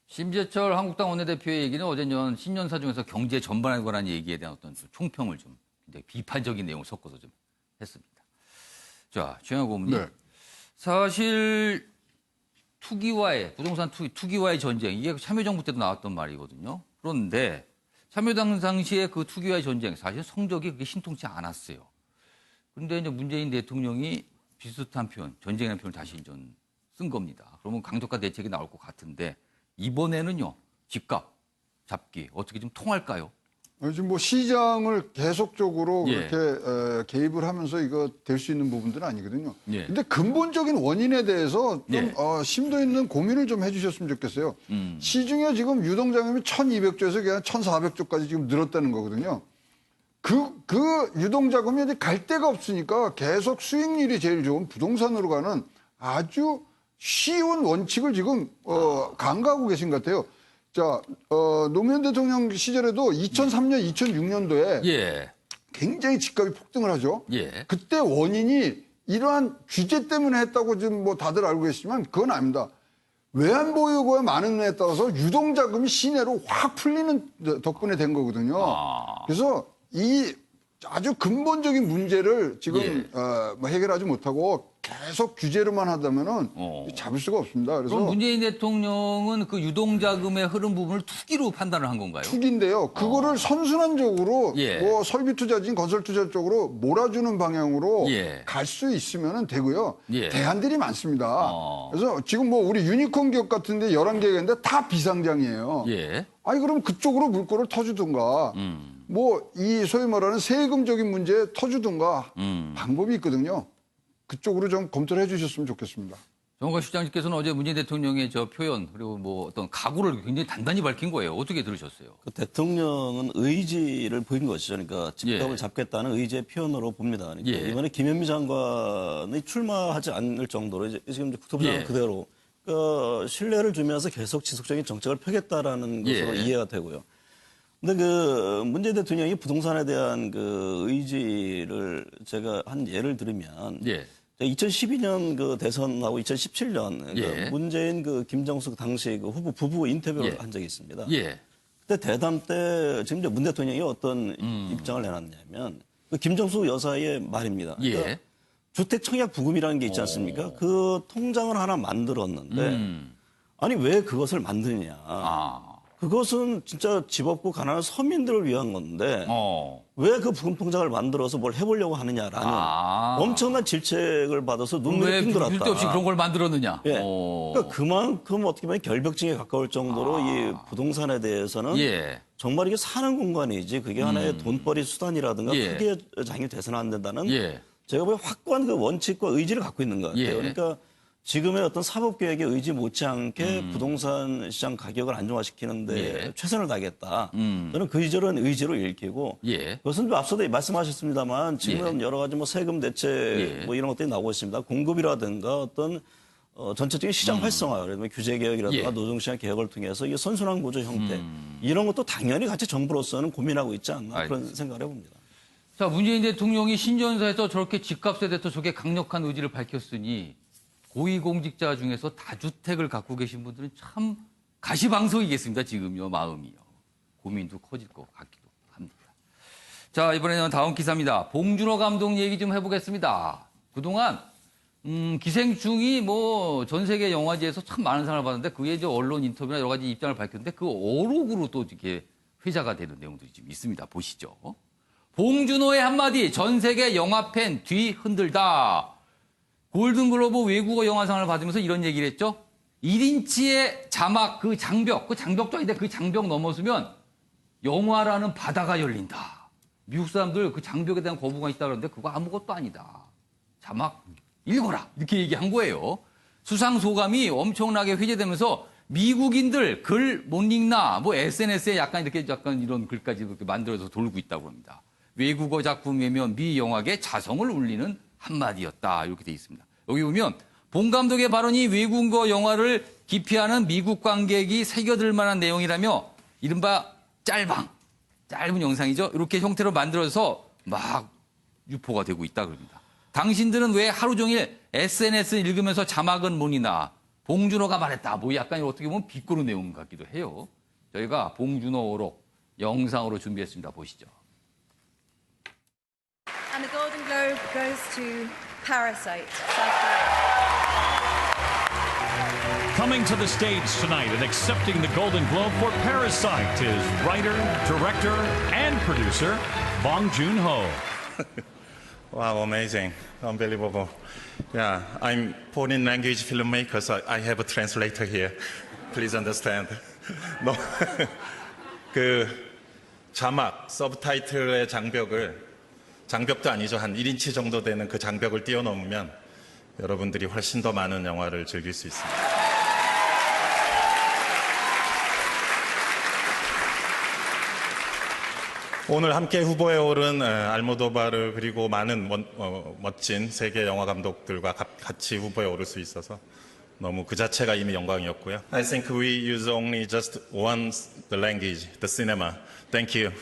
심재철 한국당 원내대표의 얘기는 어제 신년사 중에서 경제 전반에 관한 얘기에 대한 어떤 총평을 좀 굉장히 비판적인 내용을 섞어서 좀 했습니다. 자, 최영호 고문님. 네. 사실 부동산 투기와의 전쟁, 이게 참여정부 때도 나왔던 말이거든요. 그런데 참여당 당시에 그 투기와의 전쟁, 사실 성적이 그렇게 신통치 않았어요. 그런데 이제 문재인 대통령이 비슷한 표현, 전쟁이라는 표현을 다시 쓴 겁니다. 그러면 강력한 대책이 나올 것 같은데 이번에는요, 집값 잡기 어떻게 좀 통할까요?
지금 뭐 시장을 계속적으로
예.
그렇게 개입을 하면서 이거 될 수 있는 부분들은 아니거든요.
예.
근데 근본적인 원인에 대해서 좀
예.
심도 있는 고민을 좀 해주셨으면 좋겠어요. 시중에 지금 유동자금이 1,200조에서 그냥 1,400조까지 지금 늘었다는 거거든요. 그 유동자금이 이제 갈 데가 없으니까 계속 수익률이 제일 좋은 부동산으로 가는 아주 쉬운 원칙을 지금 강구하고 계신 것 같아요. 자, 노무현 대통령 시절에도 2003년, 2006년도에
예.
굉장히 집값이 폭등을 하죠.
예.
그때 원인이 이러한 규제 때문에 했다고 지금 뭐 다들 알고 계시지만 그건 아닙니다. 외환 보유고의 많은 에 따라서 유동자금이 시내로 확 풀리는 덕분에 된 거거든요. 그래서 이 아주 근본적인 문제를 지금 뭐 해결하지 못하고 계속 규제로만 하다면은 잡을 수가 없습니다. 그래서
그럼 문재인 대통령은 그 유동자금의 흐름 부분을 투기로 판단을 한 건가요?
투기인데요. 그거를 선순환적으로
예.
뭐 설비 투자진 건설 투자 쪽으로 몰아주는 방향으로
예.
갈 수 있으면 되고요.
예.
대안들이 많습니다. 그래서 지금 뭐 우리 유니콘 기업 같은데 11개가 있는데 다 비상장이에요.
예.
아니 그럼 그쪽으로 물꼬를 터주든가 뭐 이 소위 말하는 세금적인 문제에 터주든가 방법이 있거든요. 그쪽으로 좀 검토를 해주셨으면 좋겠습니다.
정호가 시장님께서는 어제 문재인 대통령의 저 표현 그리고 뭐 어떤 각오를 굉장히 단단히 밝힌 거예요. 어떻게 들으셨어요?
그 대통령은 의지를 보인 것이죠. 그러니까 집값을 잡겠다는 의지의 표현으로 봅니다. 그러니까 이번에 김현미 장관이 출마하지 않을 정도로 이제 지금 국토부 장관 그대로 그 신뢰를 주면서 계속 지속적인 정책을 펴겠다라는 것으로 이해가 되고요. 근데 그 문재인 대통령이 부동산에 대한 그 의지를 제가 한 예를 들으면 2012년 그 대선하고 2017년 그 문재인 그 김정숙 당시 그 후보 부부 인터뷰를 한 적이 있습니다. 그때 대담 때 지금 이제 문 대통령이 어떤 입장을 내놨냐면 그 김정숙 여사의 말입니다. 그러니까 주택 청약 부금이라는 게 있지 않습니까? 그 통장을 하나 만들었는데 아니 왜 그것을 만드냐? 그것은 진짜 집 없고 가난한 서민들을 위한 건데 왜 그 부금 통장을 만들어서 뭘 해보려고 하느냐라는 엄청난 질책을 받아서 눈물이 핑돌았다.
왜 쓸데없이 그런 걸 만들었느냐.
그러니까 그만큼 어떻게 보면 결벽증에 가까울 정도로 이 부동산에 대해서는 정말 이게 사는 공간이지 그게 하나의 돈벌이 수단이라든가 크게 장이 돼서는 안 된다는 제가 보기엔 확고한 그 원칙과 의지를 갖고 있는 것 같아요. 그러니까 지금의 어떤 사법개혁의 의지 못지않게 부동산 시장 가격을 안정화시키는데 최선을 다하겠다. 저는 그 의지로 읽히고 그것은 앞서도 말씀하셨습니다만 지금 여러 가지 뭐 세금 대책 뭐 이런 것들이 나오고 있습니다. 공급이라든가 어떤 전체적인 시장 활성화, 그래서 규제 개혁이라든가 노동시장 개혁을 통해서 이게 선순환 구조 형태 이런 것도 당연히 같이 정부로서는 고민하고 있지 않나 그런 생각을 해봅니다.
자, 문재인 대통령이 신년사에서 저렇게 집값에 대해서 저게 강력한 의지를 밝혔으니 고위공직자 중에서 다주택을 갖고 계신 분들은 참 가시방석이겠습니다. 지금요, 마음이요. 고민도 커질 것 같기도 합니다. 자, 이번에는 다음 기사입니다. 봉준호 감독 얘기 좀 해보겠습니다. 그동안 기생충이 뭐 전 세계 영화제에서 참 많은 상을 받았는데 그게 이제 언론 인터뷰나 여러 가지 입장을 밝혔는데 그 어록으로 또 이렇게 회자가 되는 내용들이 좀 있습니다. 보시죠. 봉준호의 한마디, 전 세계 영화팬 뒤 흔들다. 골든글로브 외국어 영화상을 받으면서 이런 얘기를 했죠. 1인치의 자막, 그 장벽도 아닌데 그 장벽 넘어서면 영화라는 바다가 열린다. 미국 사람들 그 장벽에 대한 거부가 있다 그러는데 그거 아무것도 아니다. 자막 읽어라. 이렇게 얘기한 거예요. 수상 소감이 엄청나게 회자되면서 미국인들 글 못 읽나, 뭐 SNS에 약간 이런 글까지 이렇게 만들어서 돌고 있다고 합니다. 외국어 작품이면 미 영화계 자성을 울리는 한마디였다. 이렇게 돼 있습니다. 여기 보면 봉 감독의 발언이 외국어 영화를 기피하는 미국 관객이 새겨들 만한 내용이라며 이른바 짧은 영상이죠. 이렇게 형태로 만들어서 막 유포가 되고 있다 그럽니다. 당신들은 왜 하루 종일 SNS 읽으면서 자막은 뭐니나 봉준호가 말했다. 뭐 약간 어떻게 보면 비꼬는 내용 같기도 해요. 저희가 봉준호 어록 영상으로 준비했습니다. 보시죠.
And the Golden Globe goes to Parasite, South Korea.
Coming to the stage tonight and accepting the Golden Globe for Parasite is writer, director, and producer Bong Joon-ho.
Wow, amazing. Unbelievable. Yeah, I'm foreign language filmmaker, so I have a translator here. Please understand. No. 그 자막, 서브타이틀의 장벽도 아니죠. 한 1인치 정도 되는 그 장벽을 뛰어넘으면 여러분들이 훨씬 더 많은 영화를 즐길 수 있습니다. 오늘 함께 후보에 오른 알모도바르 그리고 많은 멋진 세계 영화 감독들과 같이 후보에 오를 수 있어서 너무 그 자체가 이미 영광이었고요. I think we use only just one the language, the cinema. Thank you.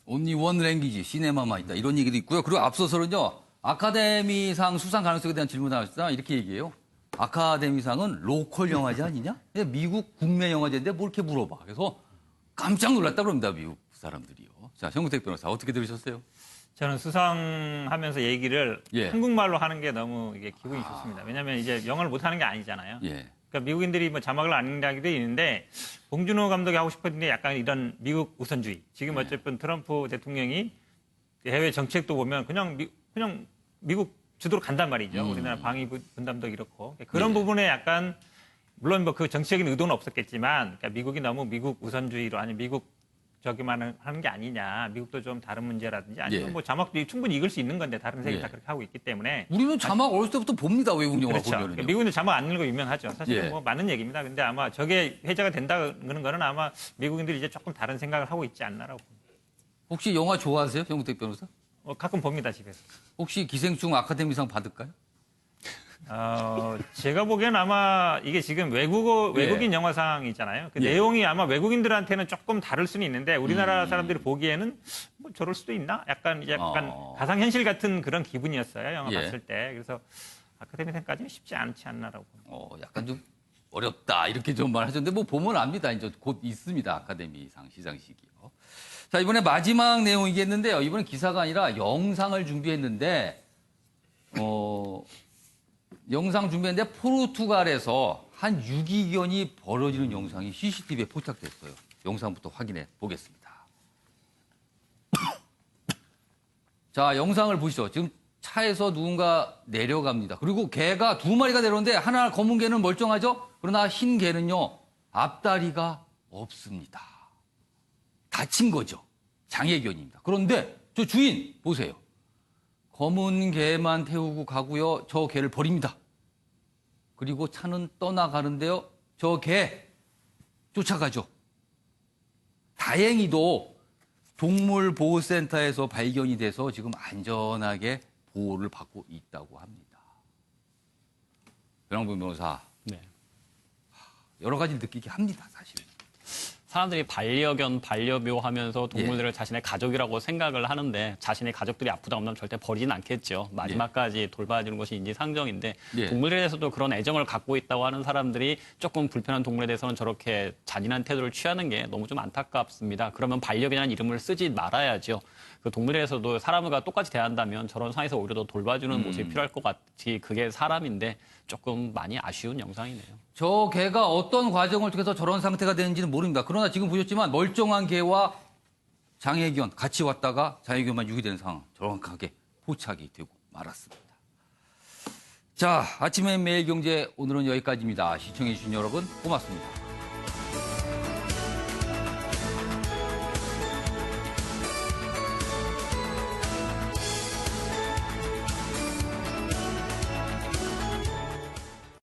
Only one language, 시네마만 있다. 이런 얘기도 있고요. 그리고 앞서서는요. 아카데미상 수상 가능성에 대한 질문을 하셨다. 이렇게 얘기해요. 아카데미상은 로컬 영화제 아니냐? 미국 국내 영화제인데 뭘 이렇게 물어봐. 그래서 깜짝 놀랐다 그럽니다. 미국 사람들이요. 자, 정우택 변호사 어떻게 들으셨어요?
저는 수상하면서 얘기를 한국말로 하는 게 너무 이게 기분이 좋습니다. 왜냐하면 이제 영어를 못하는 게 아니잖아요. 그러니까 미국인들이 뭐 자막을 안 읽는다기도 있는데 봉준호 감독이 하고 싶었던 게 약간 이런 미국 우선주의. 지금 어쨌든 트럼프 대통령이 해외 정책도 보면 그냥 미국 주도로 간단 말이죠. 우리나라 방위 분담도 이렇고 그런 부분에 약간 물론 뭐 그 정치적인 의도는 없었겠지만 그러니까 미국이 너무 미국 우선주의로 아니 미국 저기만 하는 게 아니냐. 미국도 좀 다른 문제라든지 아니면 뭐 자막도 충분히 읽을 수 있는 건데 다른 세계 다 그렇게 하고 있기 때문에
우리는 자막 어렸을 때부터 봅니다. 외국 영화
그렇죠.
보면은요.
그러니까 미국은 자막 안 읽고 유명하죠. 사실은 뭐 맞는 얘기입니다. 근데 아마 저게 회자가 된다는 거는 아마 미국인들이 이제 조금 다른 생각을 하고 있지 않나라고 봅니다.
혹시 영화 좋아하세요? 정우택 변호사?
가끔 봅니다, 집에서.
혹시 기생충 아카데미상 받을까요?
제가 보기엔 아마 이게 지금 외국인 영화상이잖아요. 그 내용이 아마 외국인들한테는 조금 다를 수는 있는데 우리나라 사람들이 보기에는 뭐 저럴 수도 있나? 약간 가상현실 같은 그런 기분이었어요. 영화 봤을 때. 그래서 아카데미상까지는 쉽지 않지 않나라고.
약간 좀 어렵다 이렇게 좀 말하셨는데 뭐 보면 압니다. 이제 곧 있습니다. 아카데미상 시상식이요. 자, 이번에 마지막 내용이겠는데요. 이번엔 기사가 아니라 영상을 준비했는데 영상 준비했는데 포르투갈에서 한 유기견이 벌어지는 영상이 CCTV에 포착됐어요. 영상부터 확인해 보겠습니다. 자, 영상을 보시죠. 지금 차에서 누군가 내려갑니다. 그리고 개가 2마리가 내려오는데 하나 검은 개는 멀쩡하죠? 그러나 흰 개는요. 앞다리가 없습니다. 다친 거죠. 장애견입니다. 그런데 저 주인 보세요. 검은 개만 태우고 가고요. 저 개를 버립니다. 그리고 차는 떠나가는데요. 저 개 쫓아가죠. 다행히도 동물보호센터에서 발견이 돼서 지금 안전하게 보호를 받고 있다고 합니다. 변항범 변호사. 여러 가지 느끼게 합니다, 사실.
사람들이 반려견, 반려묘 하면서 동물들을 자신의 가족이라고 생각을 하는데 자신의 가족들이 아프다 없다면 절대 버리진 않겠죠. 마지막까지 돌봐주는 것이 인지상정인데 동물에 대해서도 그런 애정을 갖고 있다고 하는 사람들이 조금 불편한 동물에 대해서는 저렇게 잔인한 태도를 취하는 게 너무 좀 안타깝습니다. 그러면 반려견이라는 이름을 쓰지 말아야죠. 그 동물에 대해서도 사람과 똑같이 대한다면 저런 상황에서 오히려 더 돌봐주는 모습이 필요할 것 같이 그게 사람인데 조금 많이 아쉬운 영상이네요.
저 개가 어떤 과정을 통해서 저런 상태가 되는지는 모릅니다. 그러나 지금 보셨지만 멀쩡한 개와 장애견 같이 왔다가 장애견만 유기된 상황 정확하게 포착이 되고 말았습니다. 자, 아침의 매일경제 오늘은 여기까지입니다. 시청해주신 여러분 고맙습니다.